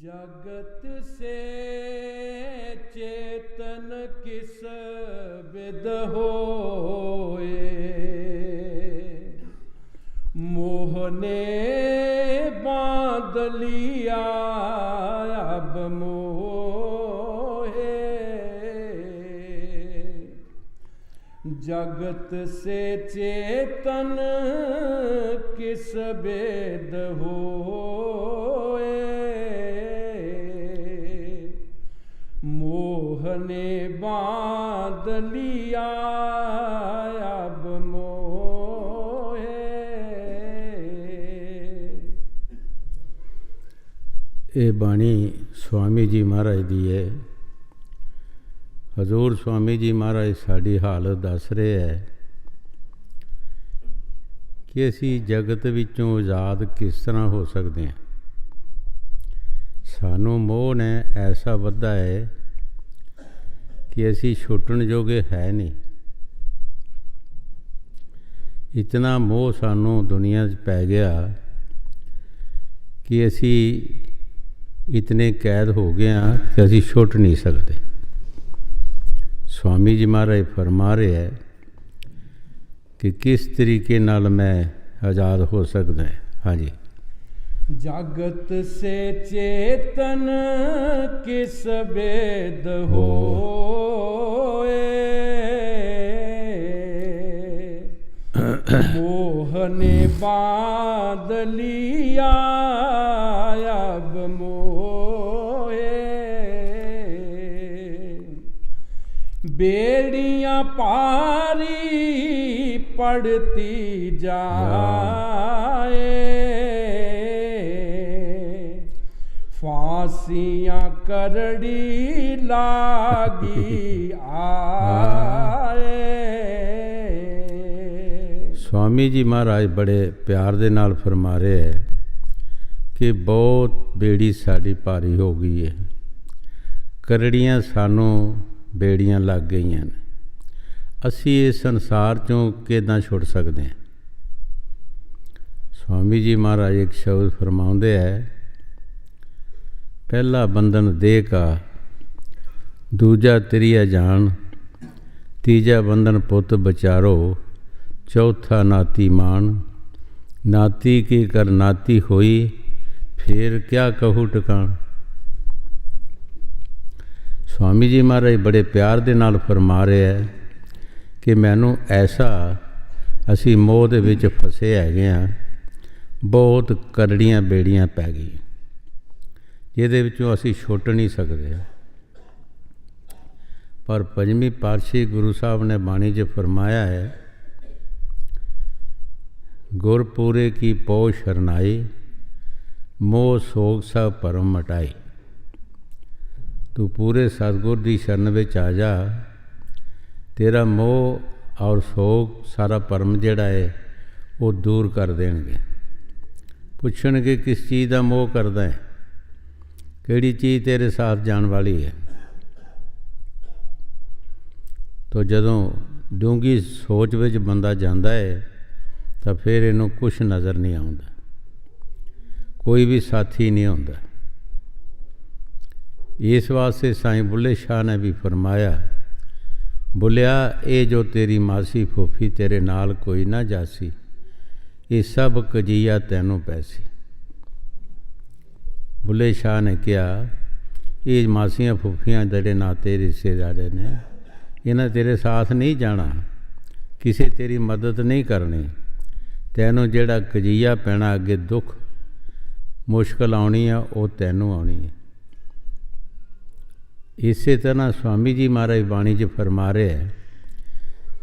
जगत से चेतन किस विद होए, मोह ने बांध लिया अब मोहे। जगत से चेतन किस भेद होए, मोह ने बांध लिया अब मोहे। ये बाणी स्वामी जी महाराज दी है। हजूर स्वामी जी महाराज साड़ी हालत दस रहे है कि असी जगत विचों आज़ाद किस तरह हो सकते हैं। सानू मोह ने ऐसा वधा है कि असी छुटन जोगे है नहीं। इतना मोह सानू दुनिया पै गया कि असी इतने कैद हो गए हैं कि असी छुट नहीं सकते। स्वामी जी महाराज फरमा रहे हैं कि किस तरीके नाल मैं आज़ाद हो सकता है। हाँ जी। जगत से चेतन किस भेद होए, मोह ने बांध लिया अब मोहे। बेड़ियां पारी पड़ती जाए, फांसियां करड़ी लागी आए। स्वामी जी महाराज बड़े प्यार दे नाल फरमा रहे है कि बहुत बेड़ी साड़ी भारी हो गई है, करड़ियां सानू बेड़ियां लग गई हैं। असी इस संसार चों किदां छुट सकते हैं। स्वामी जी महाराज एक शब्द फरमाउंदे है, पहला बंधन देह का, दूजा त्रिया जान, तीजा बंधन पुत बचारो, चौथा नाती मान। नाती की कर नाती होई, फिर क्या कहूँ टकान। स्वामी जी महाराज बड़े प्यार दे नाल फरमा रहे हैं कि मैनू ऐसा असी मोह दे विच फसे हैगे हैं, बहुत करड़ियां बेड़ियां पै गई जिहदे विचों असी छुट नहीं सकते। पर पंजवीं पातशाही गुरु साहब ने बाणी च फरमाया है, गुरपुरे की पौ शरनाई, मोह सोग सब भरम मटाई। तू पूरे सतगुर की शरण में आ जा, तेरा मोह और सोग सारा भरम जिहड़ा है वो दूर कर देंगे। पुछणगे किस चीज़ का मोह करदा है, किहड़ी चीज़ तेरे साथ जान वाली है। तो जदों डूंगी सोच विच बंदा जांदा है तो फिर इनू कुछ नज़र नहीं आउंदा, कोई भी साथी नहीं होंदा। इस वास्ते साईं बुल्ले शाह ने भी फरमाया, बुलिया ये जो तेरी मासी फूफी तेरे नाल कोई ना जासी, ये सब कजिया तैनू पैसी। बुल्ले शाह ने कहा, ये मासियां फूफियां तेरे नाते रिश्तेदार ने, इन्हें तेरे साथ नहीं जाना, किसी तेरी मदद नहीं करनी। तैनू जेड़ा कजिया पैना अगे दुख मुश्किल आनी है वो तैनू आनी है। इस तरह स्वामी जी महाराज बाणी च फरमा रहे हैं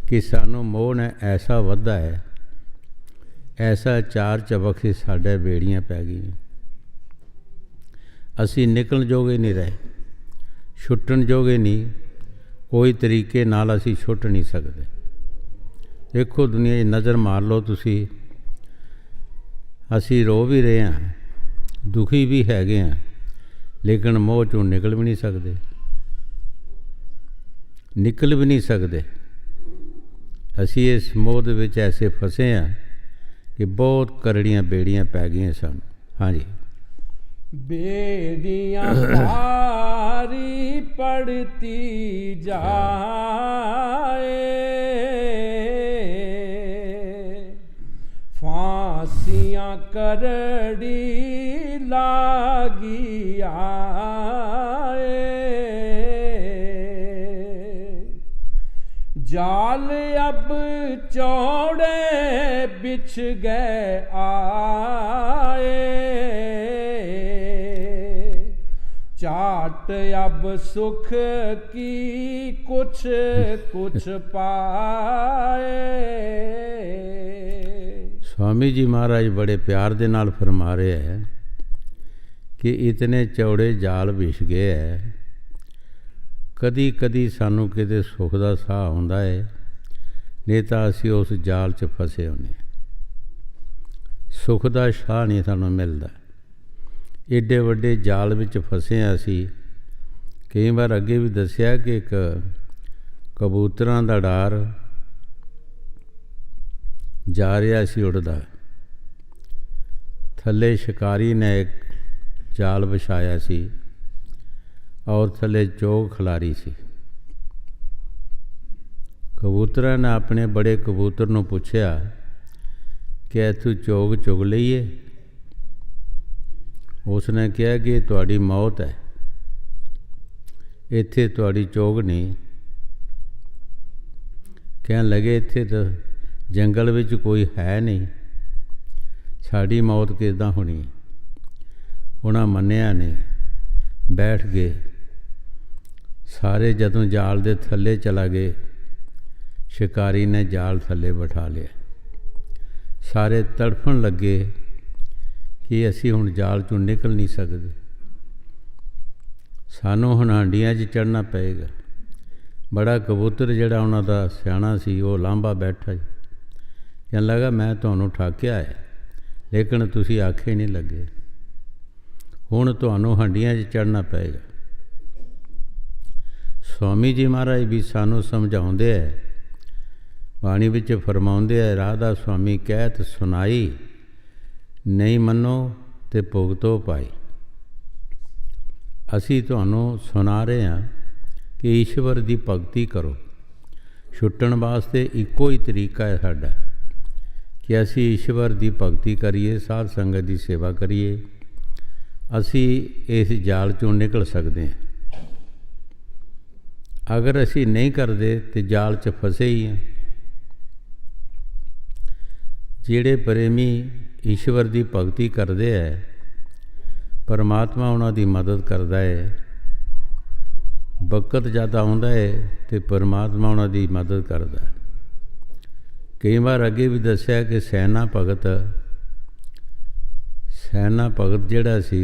कि सानू मोह ने ऐसा वधा है, ऐसा चार चबक्से साढ़े बेड़ियां पै गई, असी निकल जोगे नहीं रहे, छुट्टन जोगे नहीं, कोई तरीके नाल असी छुट नहीं सकते। देखो दुनिया नज़र मार लो तुसी, असी रो भी रहे हैं, दुखी भी हैगे हैं, लेकिन मोह चों निकल भी नहीं सकते, निकल भी नहीं सकते। असी इस मोह दे विच ऐसे फसे हैं ਕਿ ਬਹੁਤ ਕਰੜੀਆਂ ਬੇੜੀਆਂ ਪੈ ਗਈਆਂ ਸਨ। ਹਾਂਜੀ, बेड़ियां पारी पड़ती जाए, फांसियां करड़ी लागी आए, जाल अब चौड़े बिछ गए आए, चाट अब सुख की कुछ कुछ पाए। स्वामी जी महाराज बड़े प्यार दे नाल फरमा रहे हैं कि इतने चौड़े जाल विछ गए है, कदी कदी सानू किते सुख दा साह आउंदा है, नहीं तां असीं उस जाल च फसे होने, सुख दा साह नहीं सानू मिलदा। एडे वड्डे जाल विच फसे हैं असीं। कई बार अगे भी दस्सिया कि एक कबूतरां दा डार जा रहा सी उड़दा, थल्ले शिकारी ने एक जाल विछाया सी और थल्ले चोग खिलारी सी। कबूतरां ने अपने बड़े कबूतर नूं पुछया कि इत्थों चोग चुग लईए। उसने कहा कि तुहाडी मौत है, इत्थे तुहाडी चोग नहीं। कहन लगे इत्थे तो जंगल विच कोई है नहीं, साड़ी मौत किदां होनी। उन्हां मन्निया नहीं, बैठ गए। सारे जदों जाल दे थल्ले चला गए, शिकारी ने जाल थल्ले बिठा लिया। सारे तड़फण लगे कि असी हुण जाल चों निकल नहीं सकते, सानू हुण हांडियां 'च चढ़ना पएगा। बड़ा कबूतर जिहड़ा उन्हां दा सियाणा सी वो लांभा बैठा जी, कहन लगा मैं तुहानूं ठाकिया है लेकिन तुसीं आखे नहीं लगे, हुण तुहानूं हांडियां 'च चढ़ना पएगा। स्वामी जी महाराज भी सानू समझाउंदे है, बाणी विच फरमाउंदे है, राधा स्वामी कहत सुनाई, नहीं मनो तो भुगतो पाई। असी तुहानू सुना रहे हैं कि ईश्वर की भगती करो। छुट्टण वास्ते इक्को ही तरीका है साडा कि असी ईश्वर की भगती करिए, साध संगत की सेवा करिए, असी इस जाल चों निकल सकते हैं। अगर असी नहीं करते तो जाल च फसे ही हैं। जिहड़े प्रेमी ईश्वर की भगती करते हैं, परमात्मा उन्हों की मदद करता है। बकत ज़्यादा आता है तो परमात्मा उन्हों की मदद करता है। कई बार अगे भी दसिया कि सैना भगत जिहड़ा सी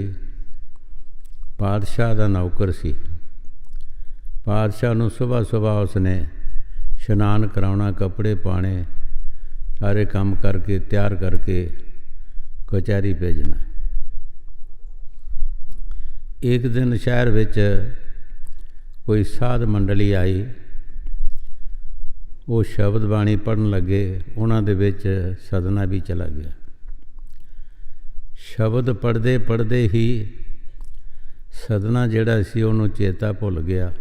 पातशाह का नौकर सी। पातशाह नूं सुबह सुबह उसने इशनान कराउणा, कपड़े पाने, सारे काम करके तैयार करके कचहरी भेजना। एक दिन शहर विच कोई साध मंडली आई, वो शब्द बाणी पढ़न लगे, उन्हां दे विच सदना भी चला गया। शब्द पढ़ते पढ़ते ही सदना जिहड़ा सी उहनूं चेता भुल गया।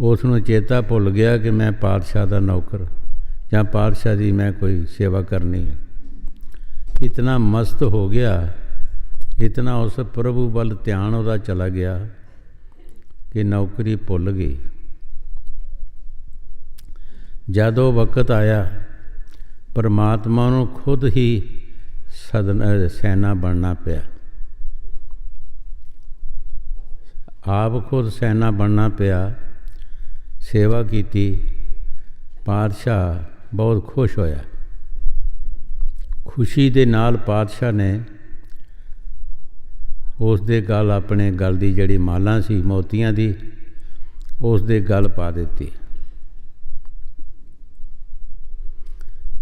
उसनूं चेता भुल गया कि मैं पातशाह का नौकर या पातशाह की मैं कोई सेवा करनी है। इतना मस्त हो गया, इतना उस प्रभु वल ध्यान उहदा चला गया कि नौकरी भुल गई। जद वो वक्त आया, परमात्मा नूं खुद ही सैना बनना पिया। आप खुद सैना बनना पिया, सेवा की। पातशाह बहुत खुश होया। खुशी दे नाल पातशाह ने उस दे गल अपने गल दी जड़ी माला सी मोतियां दी, उस दे गल पा दिती।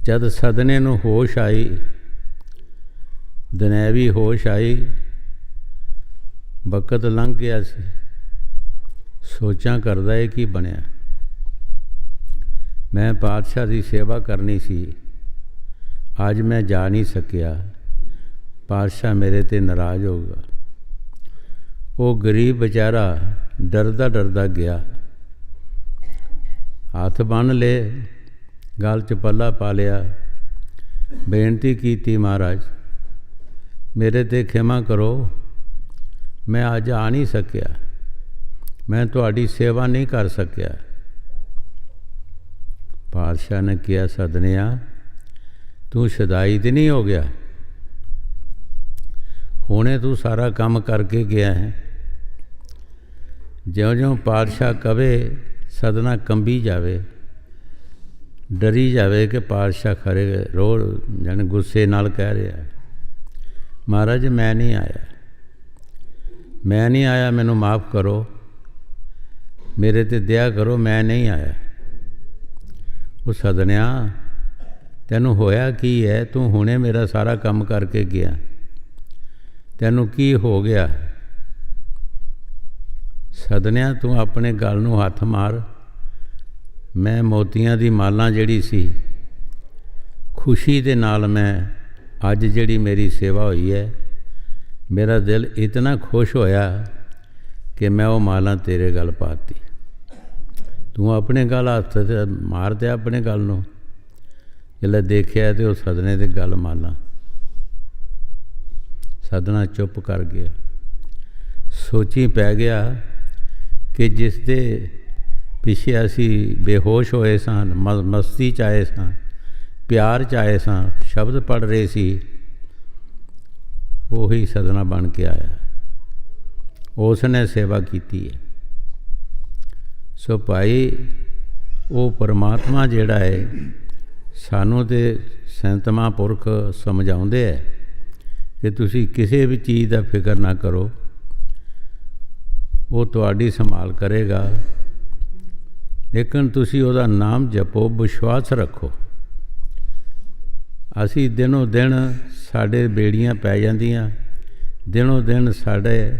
जद सदने नूं होश आई, दुनियावी होश आई, वक्त लंघ गया सी। सोचां करदा है की बनया। मैं पातशाह की सेवा करनी सी, ਅੱਜ ਮੈਂ ਜਾ ਨਹੀਂ ਸਕਿਆ, ਪਾਤਸ਼ਾਹ ਮੇਰੇ 'ਤੇ ਨਾਰਾਜ਼ ਹੋਊਗਾ। ਉਹ ਗਰੀਬ ਵਿਚਾਰਾ ਡਰਦਾ ਡਰਦਾ ਗਿਆ, ਹੱਥ ਬੰਨ੍ਹ ਲਏ, ਗਲ 'ਚ ਪੱਲਾ ਪਾ ਲਿਆ, ਬੇਨਤੀ ਕੀਤੀ, ਮਹਾਰਾਜ ਮੇਰੇ 'ਤੇ ਖਿਮਾ ਕਰੋ, ਮੈਂ ਅੱਜ ਆ ਨਹੀਂ ਸਕਿਆ, ਮੈਂ ਤੁਹਾਡੀ ਸੇਵਾ ਨਹੀਂ ਕਰ ਸਕਿਆ। ਪਾਤਸ਼ਾਹ ਨੇ ਕਿਹਾ, ਸਦਨਿਆ ਤੂੰ ਸ਼ਦਾਈ ਤੇ ਨਹੀਂ ਹੋ ਗਿਆ, ਹੁਣੇ ਤੂੰ ਸਾਰਾ ਕੰਮ ਕਰਕੇ ਗਿਆ ਹੈ। ਜਿਉਂ-ਜਿਉਂ ਪਾਤਸ਼ਾਹ ਕਵੇ, ਸਦਨਾ ਕੰਬੀ ਜਾਵੇ, ਡਰੀ ਜਾਵੇ ਕਿ ਪਾਤਸ਼ਾਹ ਖਰੇ ਰੋ ਜਾਣੇ ਗੁੱਸੇ ਨਾਲ ਕਹਿ ਰਿਹਾ, ਮਹਾਰਾਜ ਮੈਂ ਨਹੀਂ ਆਇਆ, ਮੈਂ ਨਹੀਂ ਆਇਆ, ਮੈਨੂੰ ਮਾफ़ ਕਰੋ, ਮੇਰੇ 'ਤੇ ਦਇਆ ਕਰੋ, ਮੈਂ ਨਹੀਂ ਆਇਆ। ਉਹ ਸਦਨਿਆ ਤੈਨੂੰ ਹੋਇਆ ਕੀ ਹੈ? ਤੂੰ ਹੁਣੇ ਮੇਰਾ ਸਾਰਾ ਕੰਮ ਕਰਕੇ ਗਿਆ, ਤੈਨੂੰ ਕੀ ਹੋ ਗਿਆ? ਸਦਨਿਆ ਤੂੰ ਆਪਣੇ ਗਲ ਨੂੰ ਹੱਥ ਮਾਰ, ਮੈਂ ਮੋਤੀਆਂ ਦੀ ਮਾਲਾ ਜਿਹੜੀ ਸੀ, ਖੁਸ਼ੀ ਦੇ ਨਾਲ ਮੈਂ ਅੱਜ ਜਿਹੜੀ ਮੇਰੀ ਸੇਵਾ ਹੋਈ ਹੈ, ਮੇਰਾ ਦਿਲ ਇਤਨਾ ਖੁਸ਼ ਹੋਇਆ ਕਿ ਮੈਂ ਉਹ ਮਾਲਾ ਤੇਰੇ ਗਲ ਪਾਤੀ। ਤੂੰ ਆਪਣੇ ਗਲ ਹੱਥ ਮਾਰ ਦਿਆ, ਆਪਣੇ ਗਲ ਨੂੰ ਜਦੋਂ ਦੇਖਿਆ ਤੇ ਉਹ ਸਦਨੇ ਦੇ ਗਲ ਮਾਲਾ। ਸਦਨਾ ਚੁੱਪ ਕਰ ਗਿਆ, ਸੋਚੀ ਪੈ ਗਿਆ ਕਿ ਜਿਸ ਦੇ ਪਿੱਛੇ ਅਸੀਂ ਬੇਹੋਸ਼ ਹੋਏ ਸਾਂ, ਮਸਤੀ 'ਚ ਆਏ ਸਾਂ, ਪਿਆਰ 'ਚ ਆਏ ਸਾਂ, ਸ਼ਬਦ ਪੜ੍ਹ ਰਹੇ ਸੀ, ਉਹੀ ਸਦਨਾ ਬਣ ਕੇ ਆਇਆ, ਉਸ ਨੇ ਸੇਵਾ ਕੀਤੀ ਹੈ। ਸੋ ਭਾਈ ਉਹ ਪਰਮਾਤਮਾ ਜਿਹੜਾ ਹੈ, ਸਾਨੂੰ ਤੇ ਸੰਤ ਮਹਾਂਪੁਰਖ ਸਮਝਾਉਂਦੇ ਹੈ ਕਿ ਤੁਸੀਂ ਕਿਸੇ ਵੀ ਚੀਜ਼ ਦਾ ਫਿਕਰ ਨਾ ਕਰੋ, ਉਹ ਤੁਹਾਡੀ ਸੰਭਾਲ ਕਰੇਗਾ, ਲੇਕਿਨ ਤੁਸੀਂ ਉਹਦਾ ਨਾਮ ਜਪੋ, ਵਿਸ਼ਵਾਸ ਰੱਖੋ। ਅਸੀਂ ਦਿਨੋਂ ਦਿਨ ਸਾਡੇ ਬੇੜੀਆਂ ਪੈ ਜਾਂਦੀਆਂ, ਦਿਨੋਂ ਦਿਨ ਸਾਡੇ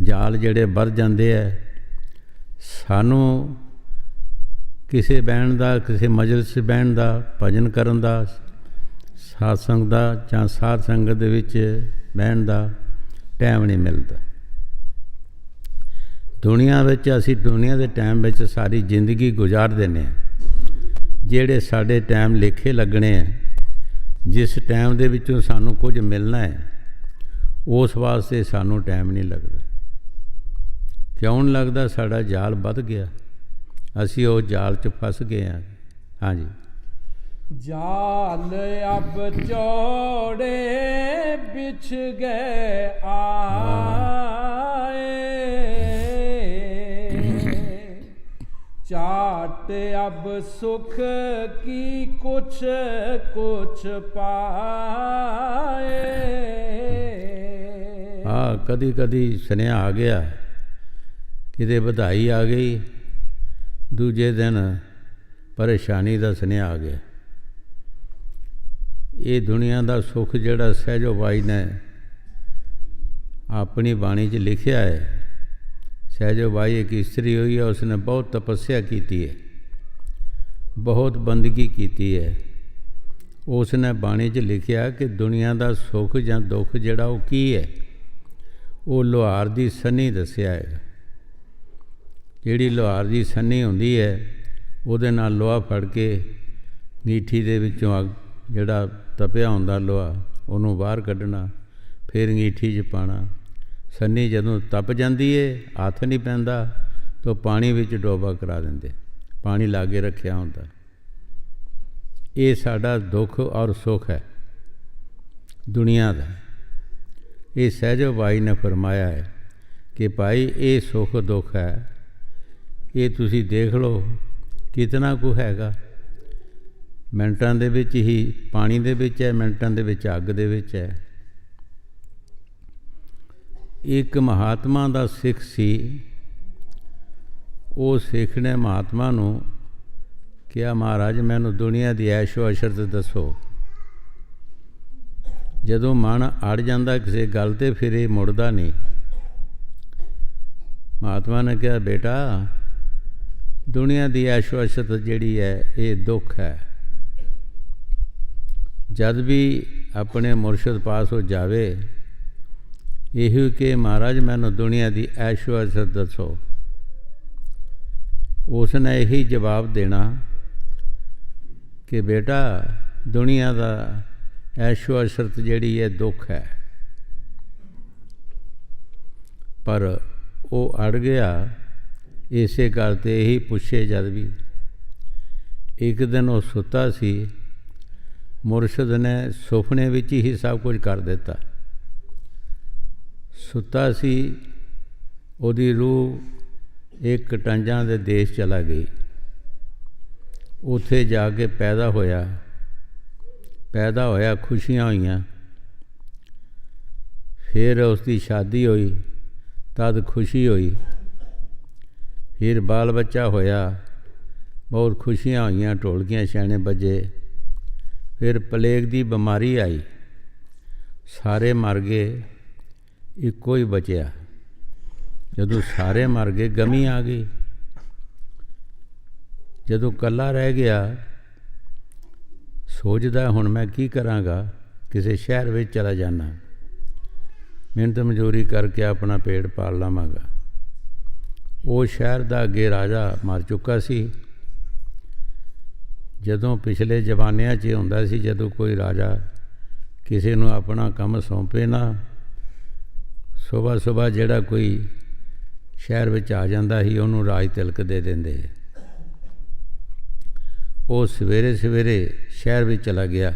ਜਾਲ ਜਿਹੜੇ ਵੱਧ ਜਾਂਦੇ ਹੈ। ਸਾਨੂੰ ਕਿਸੇ ਬਹਿਣ ਦਾ, ਕਿਸੇ ਮਜਲਿਸ ਬਹਿਣ ਦਾ, ਭਜਨ ਕਰਨ ਦਾ, ਸਾਧ ਸੰਗਤ ਦਾ ਜਾਂ ਸਾਧ ਸੰਗਤ ਦੇ ਵਿੱਚ ਬਹਿਣ ਦਾ ਟਾਈਮ ਨਹੀਂ ਮਿਲਦਾ। ਦੁਨੀਆ ਵਿੱਚ ਅਸੀਂ ਦੁਨੀਆ ਦੇ ਟਾਈਮ ਵਿੱਚ ਸਾਰੀ ਜ਼ਿੰਦਗੀ ਗੁਜ਼ਾਰ ਦਿੰਦੇ ਹਾਂ, ਜਿਹੜੇ ਸਾਡੇ ਟਾਈਮ ਲਿਖੇ ਲੱਗਣੇ ਹੈ, ਜਿਸ ਟਾਈਮ ਦੇ ਵਿੱਚੋਂ ਸਾਨੂੰ ਕੁਝ ਮਿਲਣਾ ਹੈ, ਉਸ ਵਾਸਤੇ ਸਾਨੂੰ ਟਾਈਮ ਨਹੀਂ ਲੱਗਦਾ। ਕਿਉਂ ਨਹੀਂ ਲੱਗਦਾ? ਸਾਡਾ ਜਾਲ ਵੱਧ ਗਿਆ, ਅਸੀਂ ਉਹ ਜਾਲ 'ਚ ਫਸ ਗਏ ਹਾਂ। ਹਾਂਜੀ, जाल अब चौड़े बिछ गए आए, चाट अब सुख की कुछ कुछ पाए। हाँ, कदी कदी सुनिया आ गया, किते बधाई आ गई, दूजे दिन परेशानी का सुनिया आ गया। ये दुनिया का सुख जिहड़ा सहजो बाई ने अपनी बाणी च लिखिया है। सहजो बाई एक इस्त्री हुई है, उसने बहुत तपस्या की है, बहुत बंदगी की है। उसने बाणी च लिखिया कि दुनिया का सुख या दुख जिहड़ा वो की है, वो लोहार की सन्नी दसिया है। जिहड़ी लोहार की सन्नी हुंदी है, उहदे नाल लोहा फड़ के ङीठी दे विचों अग जिहड़ा तपिया हुंदा लोहा, उहनूं बाहर कढना, फिर ङीठी 'च पाना। सन्नी जदों तप जांदी है, हत्थ नहीं पैंदा, तो पानी विच डोबा करा दिंदे, पानी लागे रखिया हुंदा। ये साडा दुख और सुख है दुनिया का। ये सहजो बाई ने फरमाया है कि भाई ये सुख दुख है, ये तुसी देख लो कितना कुछ हैगा। मिनटां दे विच ही पानी दे विच है, मिनटां दे विच अग दे विच है। एक महात्मा दा सिख सी, वो सिख ने महात्मा नूं कहा, महाराज मैनूं दुनिया दी ऐशो अशरत दसो। जदों मन अड़ जांदा किसी गल ते, फिर ये मुड़दा नहीं। महात्मा ने कहा, बेटा दुनिया दी ऐशो अशरत जिहड़ी है, ये दुख है। जद भी अपने मुरशद पास हो जावे ਇਹੋ ਕਿ ਮਹਾਰਾਜ ਮੈਨੂੰ ਦੁਨੀਆ ਦੀ ਐਸ਼ੋ ਅਸ਼ਰਤ ਦੱਸੋ। ਉਸ ਨੇ ਇਹੀ ਜਵਾਬ ਦੇਣਾ ਕਿ ਬੇਟਾ ਦੁਨੀਆ ਦਾ ਐਸ਼ੋ ਅਸ਼ਰਤ ਜਿਹੜੀ ਹੈ ਦੁੱਖ ਹੈ। ਪਰ ਉਹ ਅੜ ਗਿਆ ਇਸੇ ਗੱਲ 'ਤੇ ਇਹੀ ਪੁੱਛੇ ਜਦ ਵੀ। ਇੱਕ ਦਿਨ ਉਹ ਸੁੱਤਾ ਸੀ, ਮੁਰਸ਼ਦ ਨੇ ਸੁਪਨੇ ਵਿੱਚ ਹੀ ਸਭ ਕੁਝ ਕਰ ਦਿੱਤਾ। ਸੁੱਤਾ ਸੀ, ਉਹਦੀ ਰੂਹ ਇੱਕ ਕਟੰਜਾਂ ਦੇ ਦੇਸ਼ ਚਲਾ ਗਈ। ਉੱਥੇ ਜਾ ਕੇ ਪੈਦਾ ਹੋਇਆ ਖੁਸ਼ੀਆਂ ਹੋਈਆਂ। ਫਿਰ ਉਸ ਦੀ ਸ਼ਾਦੀ ਹੋਈ ਤਦ ਖੁਸ਼ੀ ਹੋਈ। ਫਿਰ ਬਾਲ ਬੱਚਾ ਹੋਇਆ, ਬਹੁਤ ਖੁਸ਼ੀਆਂ ਹੋਈਆਂ, ਢੋਲਕੀਆਂ ਛੈਣੇ ਵੱਜੇ। ਫਿਰ ਪਲੇਗ ਦੀ ਬਿਮਾਰੀ ਆਈ, ਸਾਰੇ ਮਰ ਗਏ, ਇੱਕੋ ਹੀ ਬਚਿਆ। ਜਦੋਂ ਸਾਰੇ ਮਰ ਗਏ ਗਮੀ ਆ ਗਈ। ਜਦੋਂ ਇਕੱਲਾ ਰਹਿ ਗਿਆ ਸੋਚਦਾ ਹੁਣ ਮੈਂ ਕੀ ਕਰਾਂਗਾ, ਕਿਸੇ ਸ਼ਹਿਰ ਵਿੱਚ ਚਲਾ ਜਾਣਾ, ਮਿਹਨਤ ਮਜ਼ਦੂਰੀ ਕਰਕੇ ਆਪਣਾ ਪੇਟ ਪਾਲ ਲਵਾਂਗਾ। ਉਹ ਸ਼ਹਿਰ ਦਾ ਅੱਗੇ ਰਾਜਾ ਮਰ ਚੁੱਕਾ ਸੀ। ਜਦੋਂ ਪਿਛਲੇ ਜ਼ਮਾਨਿਆਂ 'ਚ ਹੁੰਦਾ ਸੀ, ਜਦੋਂ ਕੋਈ ਰਾਜਾ ਕਿਸੇ ਨੂੰ ਆਪਣਾ ਕੰਮ ਸੌਂਪੇ ਨਾ, ਸੁਬਾਹ ਜਿਹੜਾ ਕੋਈ ਸ਼ਹਿਰ ਵਿੱਚ ਆ ਜਾਂਦਾ ਸੀ ਉਹਨੂੰ ਰਾਜ ਤਿਲਕ ਦੇ ਦਿੰਦੇ। ਉਹ ਸਵੇਰੇ ਸ਼ਹਿਰ ਵਿੱਚ ਚਲਾ ਗਿਆ।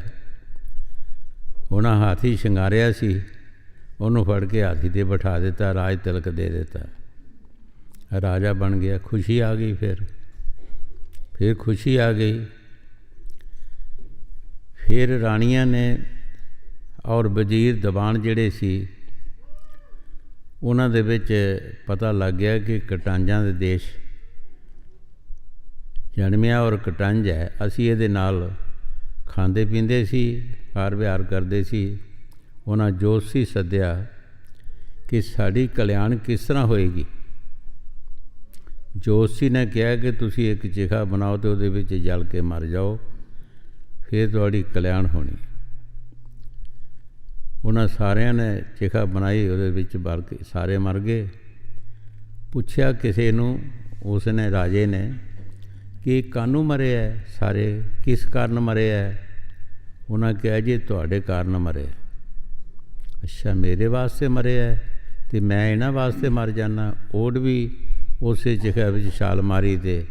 ਉਹਨਾਂ ਹਾਥੀ ਸ਼ਿੰਗਾਰਿਆ ਸੀ, ਉਹਨੂੰ ਫੜ ਕੇ ਹਾਥੀ 'ਤੇ ਬਿਠਾ ਦਿੱਤਾ, ਰਾਜ ਤਿਲਕ ਦੇ ਦਿੱਤਾ, ਰਾਜਾ ਬਣ ਗਿਆ। ਖੁਸ਼ੀ ਆ ਗਈ। ਫਿਰ ਖੁਸ਼ੀ ਆ ਗਈ। ਫਿਰ ਰਾਣੀਆਂ ਨੇ ਔਰ ਵਜ਼ੀਰ ਦੀਵਾਨ ਜਿਹੜੇ ਸੀ ਉਹਨਾਂ ਦੇ ਵਿੱਚ ਪਤਾ ਲੱਗ ਗਿਆ ਕਿ ਕਟੰਜਾਂ ਦੇ ਦੇਸ਼ ਜਨਮਿਆ ਔਰ ਕਟੰਜ ਹੈ। ਅਸੀਂ ਇਹਦੇ ਨਾਲ ਖਾਂਦੇ ਪੀਂਦੇ ਸੀ, ਕਾਰ ਵਿਹਾਰ ਕਰਦੇ ਸੀ। ਉਹਨਾਂ ਜੋਤਸ਼ੀ ਸੱਦਿਆ ਕਿ ਸਾਡੀ ਕਲਿਆਣ ਕਿਸ ਤਰ੍ਹਾਂ ਹੋਏਗੀ। ਜੋਤਸ਼ੀ ਨੇ ਕਿਹਾ ਕਿ ਤੁਸੀਂ ਇੱਕ ਚਿਖਾ ਬਣਾਓ ਅਤੇ ਉਹਦੇ ਵਿੱਚ ਜਲ ਕੇ ਮਰ ਜਾਓ, ਫਿਰ ਤੁਹਾਡੀ ਕਲਿਆਣ ਹੋਣੀ। ਉਹਨਾਂ ਸਾਰਿਆਂ ਨੇ ਚਿਖਾ ਬਣਾਈ, ਉਹਦੇ ਵਿੱਚ ਵਰ ਕੇ ਸਾਰੇ ਮਰ ਗਏ। ਪੁੱਛਿਆ ਕਿਸੇ ਨੂੰ, ਉਸ ਨੇ ਰਾਜੇ ਨੇ ਕਿ ਕਾਹਨੂੰ ਮਰੇ ਹੈ ਸਾਰੇ, ਕਿਸ ਕਾਰਨ ਮਰੇ ਹੈ। ਉਹਨਾਂ ਕਿਹਾ ਜੀ ਤੁਹਾਡੇ ਕਾਰਨ ਮਰੇ। ਅੱਛਾ, ਮੇਰੇ ਵਾਸਤੇ ਮਰੇ ਹੈ ਅਤੇ ਮੈਂ ਇਹਨਾਂ ਵਾਸਤੇ ਮਰ ਜਾਂਦਾ। ਓਡ ਵੀ ਉਸੇ ਚਿਖਾ ਵਿੱਚ ਛਾਲ ਮਾਰੀ ਅਤੇ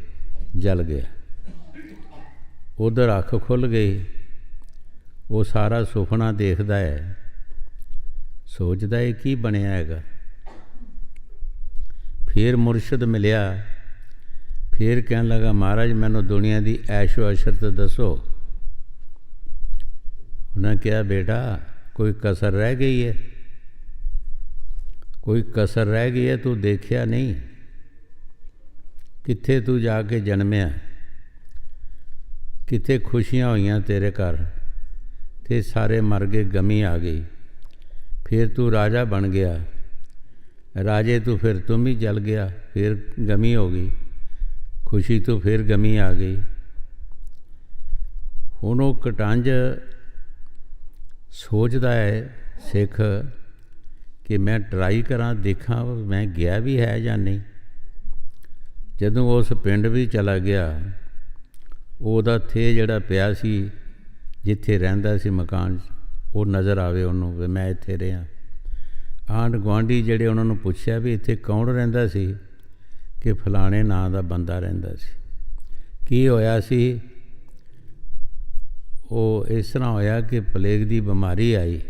ਜਲ ਗਿਆ। ਉੱਧਰ ਅੱਖ ਖੁੱਲ੍ਹ ਗਈ। ਉਹ ਸਾਰਾ ਸੁਪਨਾ ਦੇਖਦਾ ਹੈ, ਸੋਚਦਾ ਇਹ ਕੀ ਬਣਿਆ ਹੈਗਾ। ਫਿਰ ਮੁਰਸ਼ਦ ਮਿਲਿਆ। ਫਿਰ ਕਹਿਣ ਲੱਗਾ ਮਹਾਰਾਜ ਮੈਨੂੰ ਦੁਨੀਆ ਦੀ ਐਸ਼ੋ ਅਸ਼ਰਤ ਦੱਸੋ। ਉਹਨਾਂ ਕਿਹਾ ਬੇਟਾ ਕੋਈ ਕਸਰ ਰਹਿ ਗਈ ਹੈ, ਕੋਈ ਕਸਰ ਰਹਿ ਗਈ ਹੈ, ਤੂੰ ਦੇਖਿਆ ਨਹੀਂ ਕਿੱਥੇ ਤੂੰ ਜਾ ਕੇ ਜਨਮਿਆ, ਕਿੱਥੇ ਖੁਸ਼ੀਆਂ ਹੋਈਆਂ ਤੇਰੇ ਘਰ ਤੇ ਸਾਰੇ ਮਰ ਗਏ, ਗਮੀ ਆ ਗਈ। ਫਿਰ ਤੂੰ ਰਾਜਾ ਬਣ ਗਿਆ, ਰਾਜੇ ਤੂੰ ਫਿਰ ਤੁਮ ਹੀ ਜਲ ਗਿਆ, ਫਿਰ ਗਮੀ ਹੋ ਗਈ, ਖੁਸ਼ੀ ਤੋਂ ਫਿਰ ਗਮੀ ਆ ਗਈ। ਹੁਣ ਉਹ ਕਟੰਜ ਸੋਚਦਾ ਹੈ ਸਿੱਖ ਕਿ ਮੈਂ ਟਰਾਈ ਕਰਾਂ, ਦੇਖਾਂ ਮੈਂ ਗਿਆ ਵੀ ਹੈ ਜਾਂ ਨਹੀਂ। ਜਦੋਂ ਉਸ ਪਿੰਡ ਵੀ ਚਲਾ ਗਿਆ, ਉਹਦਾ ਥੇ ਜਿਹੜਾ ਪਿਆ ਸੀ ਜਿੱਥੇ ਰਹਿੰਦਾ ਸੀ ਮਕਾਨ 'ਚ, ਉਹ ਨਜ਼ਰ ਆਵੇ ਉਹਨੂੰ ਵੀ ਮੈਂ ਇੱਥੇ ਰਿਹਾ। ਆਂਢ ਗੁਆਂਢੀ ਜਿਹੜੇ ਉਹਨਾਂ ਨੂੰ ਪੁੱਛਿਆ ਵੀ ਇੱਥੇ ਕੌਣ ਰਹਿੰਦਾ ਸੀ, ਕਿ ਫਲਾਣੇ ਨਾਂ ਦਾ ਬੰਦਾ ਰਹਿੰਦਾ ਸੀ। ਕੀ ਹੋਇਆ ਸੀ? ਉਹ ਇਸ ਤਰ੍ਹਾਂ ਹੋਇਆ ਕਿ ਪਲੇਗ ਦੀ ਬਿਮਾਰੀ ਆਈ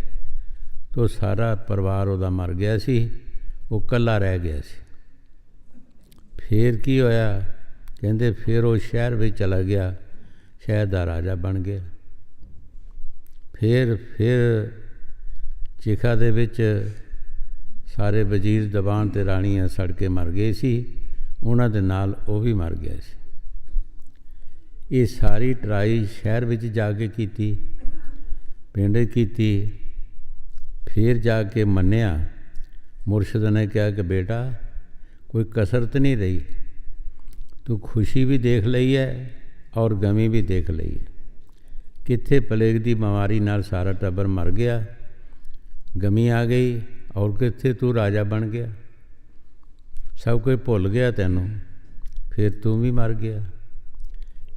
ਤਾਂ ਸਾਰਾ ਪਰਿਵਾਰ ਉਹਦਾ ਮਰ ਗਿਆ ਸੀ, ਉਹ ਇਕੱਲਾ ਰਹਿ ਗਿਆ ਸੀ। ਫਿਰ ਕੀ ਹੋਇਆ? ਕਹਿੰਦੇ ਫਿਰ ਉਹ ਸ਼ਹਿਰ ਵਿੱਚ ਚਲਾ ਗਿਆ, ਸ਼ਹਿਰ ਦਾ ਰਾਜਾ ਬਣ ਗਿਆ। ਫਿਰ ਚਿਖਾ ਦੇ ਵਿੱਚ ਸਾਰੇ ਵਜ਼ੀਰ ਦੀਵਾਨ ਅਤੇ ਰਾਣੀਆਂ ਸੜ ਕੇ ਮਰ ਗਏ ਸੀ, ਉਹਨਾਂ ਦੇ ਨਾਲ ਉਹ ਵੀ ਮਰ ਗਿਆ ਸੀ। ਇਹ ਸਾਰੀ ਟਰਾਈ ਸ਼ਹਿਰ ਵਿੱਚ ਜਾ ਕੇ ਕੀਤੀ, ਪਿੰਡ ਕੀਤੀ। ਫਿਰ ਜਾ ਕੇ ਮੰਨਿਆ। ਮੁਰਸ਼ਦ ਨੇ ਕਿਹਾ ਕਿ ਬੇਟਾ ਕੋਈ ਕਸਰਤ ਨਹੀਂ ਰਹੀ, ਤੂੰ ਖੁਸ਼ੀ ਵੀ ਦੇਖ ਲਈ ਹੈ ਔਰ ਗਮੀ ਵੀ ਦੇਖ ਲਈ ਹੈ। कित्थे प्लेग की बीमारी नाल सारा टब्बर मर गया, गमी आ गई, और कित्थे तू राजा बन गया, सब कुछ भुल गया तैनूं, फिर तू भी मर गया।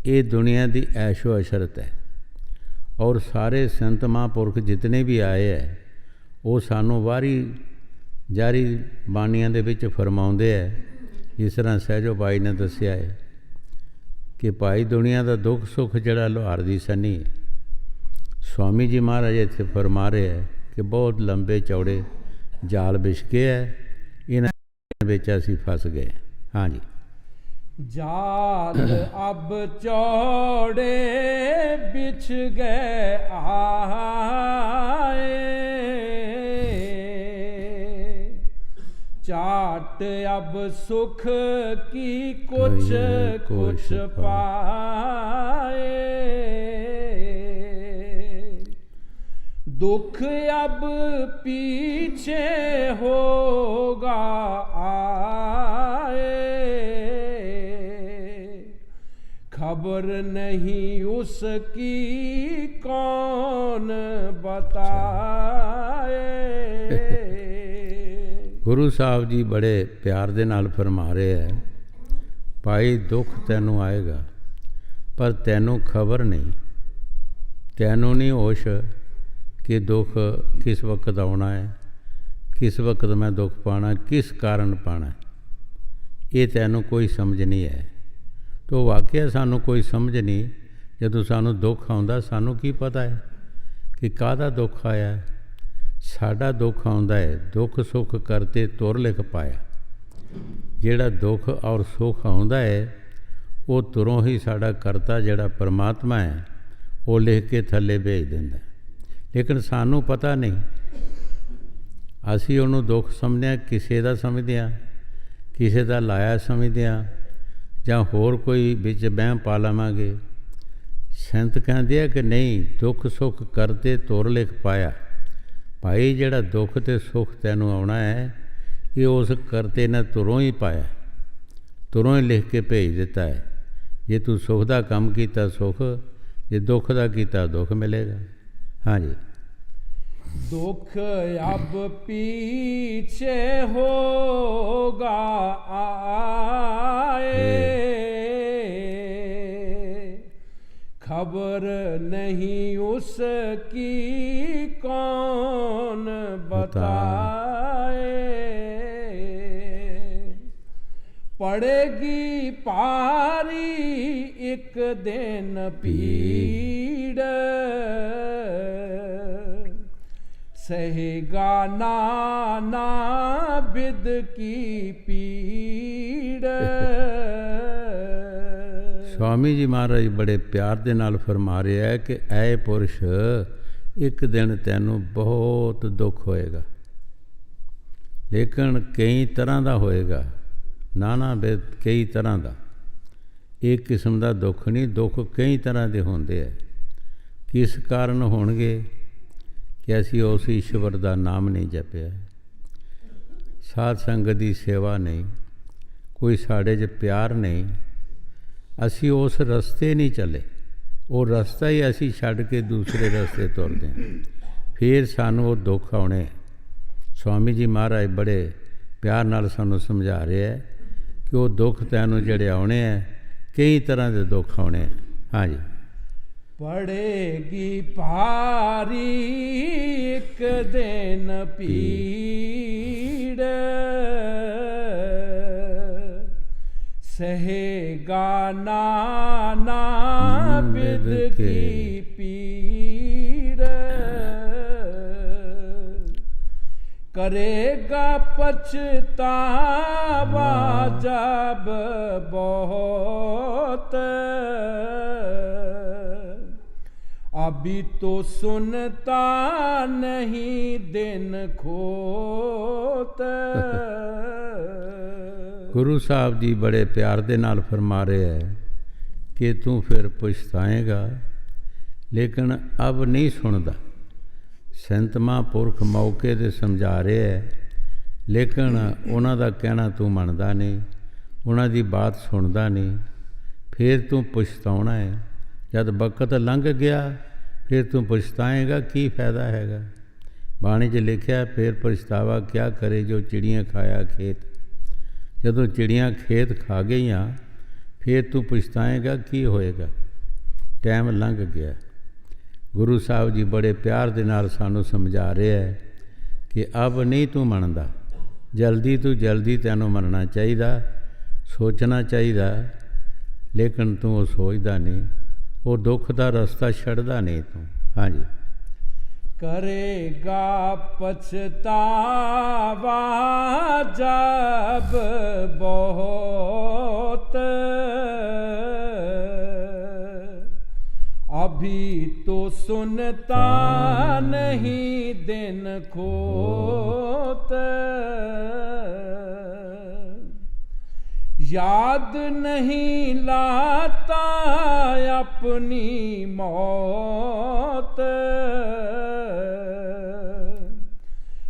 ये दुनिया की ऐशो अशरत है। और सारे संत महापुरख जितने भी आए है वो सानू वारी जारी बाणियां दे विच फरमाउंदे है, जिस तरह सहजो भाई ने दस्सिया है कि भाई दुनिया का दुख सुख जिहड़ा लोहार दी सनी है। स्वामी जी महाराज इत्थे फरमा रहे हैं कि बहुत लंबे चौड़े जाल बिछके है, इन्हां विच असीं फस गए। हाँ जी। जाल अब चौड़े बिछ गए आए, चाट अब सुख की कुछ कुछ पाए, दुख अब पीछे होगा आए, खबर नहीं उसकी कौन बताए। गुरु साहब जी बड़े प्यार दे नाल फरमा रहे हैं, भाई दुख तैनू आएगा पर तैनू खबर नहीं, तैनू नहीं होश कि दुख किस वक्त आना है, किस वक्त मैं दुख पाना, किस कारण पाना, ये तैनू कोई समझ नहीं है। तो वाकया सानू कोई समझ नहीं, जदों सानू दुख आउंदा सानू की पता है कि काहदा दुख आया। साडा दुख आउंदा है दुख सुख करते तुर लिख पाया। जिहड़ा दुख और सुख आउंदा है वो तुरों ही साडा करता जिहड़ा परमात्मा है वो लिख के थल्ले भेज दिंदा, लेकिन सानू पता नहीं। असीं उहनूं दुख समझदे, किसी दा समझदे आ, किसी दा लाया समझदे आ, जां होर कोई विच बहम पा लवांगे। संत कहंदे आ कि नहीं, दुख सुख करते तुर लिख पाया। भाई जिहड़ा दुख ते सुख तैनूं आउणा है ये उस करते ने तुरों ही पाया, तुरों ही लिख के भेज दिता है। जे तू सुख दा काम कीता सुख, जे दुख दा कीता दुख मिलेगा। हाँ जी। दुख अब पीछे होगा आए, खबर नहीं उसकी कौन बताए, पड़ेगी पारी एक दिन पीड़, सहेगा नाना बिद की पीड़। स्वामी जी महाराज बड़े प्यार दे नाल फरमा रहे है कि ऐ पुरुष एक दिन तैनू बहुत दुख होएगा, लेकिन कई तरह का होएगा, नाना बिद कई तरह का। एक किस्म का दुख नहीं, दुख कई तरह के होंदे है। किस कारण होणगे कि असी उस ईश्वर का नाम नहीं जपिया, साध संगत की सेवा नहीं, कोई साढ़े च प्यार नहीं, असी उस रस्ते नहीं चले, वो रस्ता ही असी छड्ड के दूसरे रस्ते तुरदे हैं, फिर सानू वो दुख आने। स्वामी जी महाराज बड़े प्यार नाल सानू समझा रहे हैं कि वो दुख तैनू जिहड़े आने हैं, कई तरह के दुख आने। हाँ जी। पड़ेगी भारी एक दिन पीड़, सहेगा नाना बिद की पीड़, करेगा पछतावा जब बहुत, अभी तो सुनता नहीं दिन खोत। गुरु साहब जी बड़े प्यार दे नाल फरमा रहे हैं कि तू फिर पछताएगा, लेकिन अब नहीं सुनदा। संत महापुरख मौके ते समझा रहे हैं, लेकिन उन्हां दा कहना तू मनदा नहीं, उन्हां दी बात सुनदा नहीं, फिर तू पछताउणा है। जब वक्त लंघ गया ਫਿਰ ਤੂੰ ਪਛਤਾਏਗਾ, ਕੀ ਫਾਇਦਾ ਹੈਗਾ। ਬਾਣੀ 'ਚ ਲਿਖਿਆ, ਫਿਰ ਪਛਤਾਵਾ ਕਿਆ ਕਰੇ ਜੋ ਚਿੜੀਆਂ ਖਾਇਆ ਖੇਤ। ਜਦੋਂ ਚਿੜੀਆਂ ਖੇਤ ਖਾ ਗਈਆਂ ਫਿਰ ਤੂੰ ਪਛਤਾਏਗਾ, ਕੀ ਹੋਏਗਾ। ਟਾਈਮ ਲੰਘ ਗਿਆ। ਗੁਰੂ ਸਾਹਿਬ ਜੀ ਬੜੇ ਪਿਆਰ ਦੇ ਨਾਲ ਸਾਨੂੰ ਸਮਝਾ ਰਿਹਾ ਹੈ ਕਿ ਅਬ ਨਹੀਂ ਤੂੰ ਮੰਨਦਾ, ਜਲਦੀ ਤੋਂ ਜਲਦੀ ਤੈਨੂੰ ਮੰਨਣਾ ਚਾਹੀਦਾ, ਸੋਚਣਾ ਚਾਹੀਦਾ, ਲੇਕਿਨ ਤੂੰ ਉਹ ਸੋਚਦਾ ਨਹੀਂ, ਉਹ ਦੁੱਖ ਦਾ ਰਸਤਾ ਛੱਡਦਾ ਨਹੀਂ ਤੂੰ। ਹਾਂਜੀ। करेगा पछतावा जब बहुत, अभी तो सुनता नहीं दिन खोत, याद नहीं लाता अपनी मौत,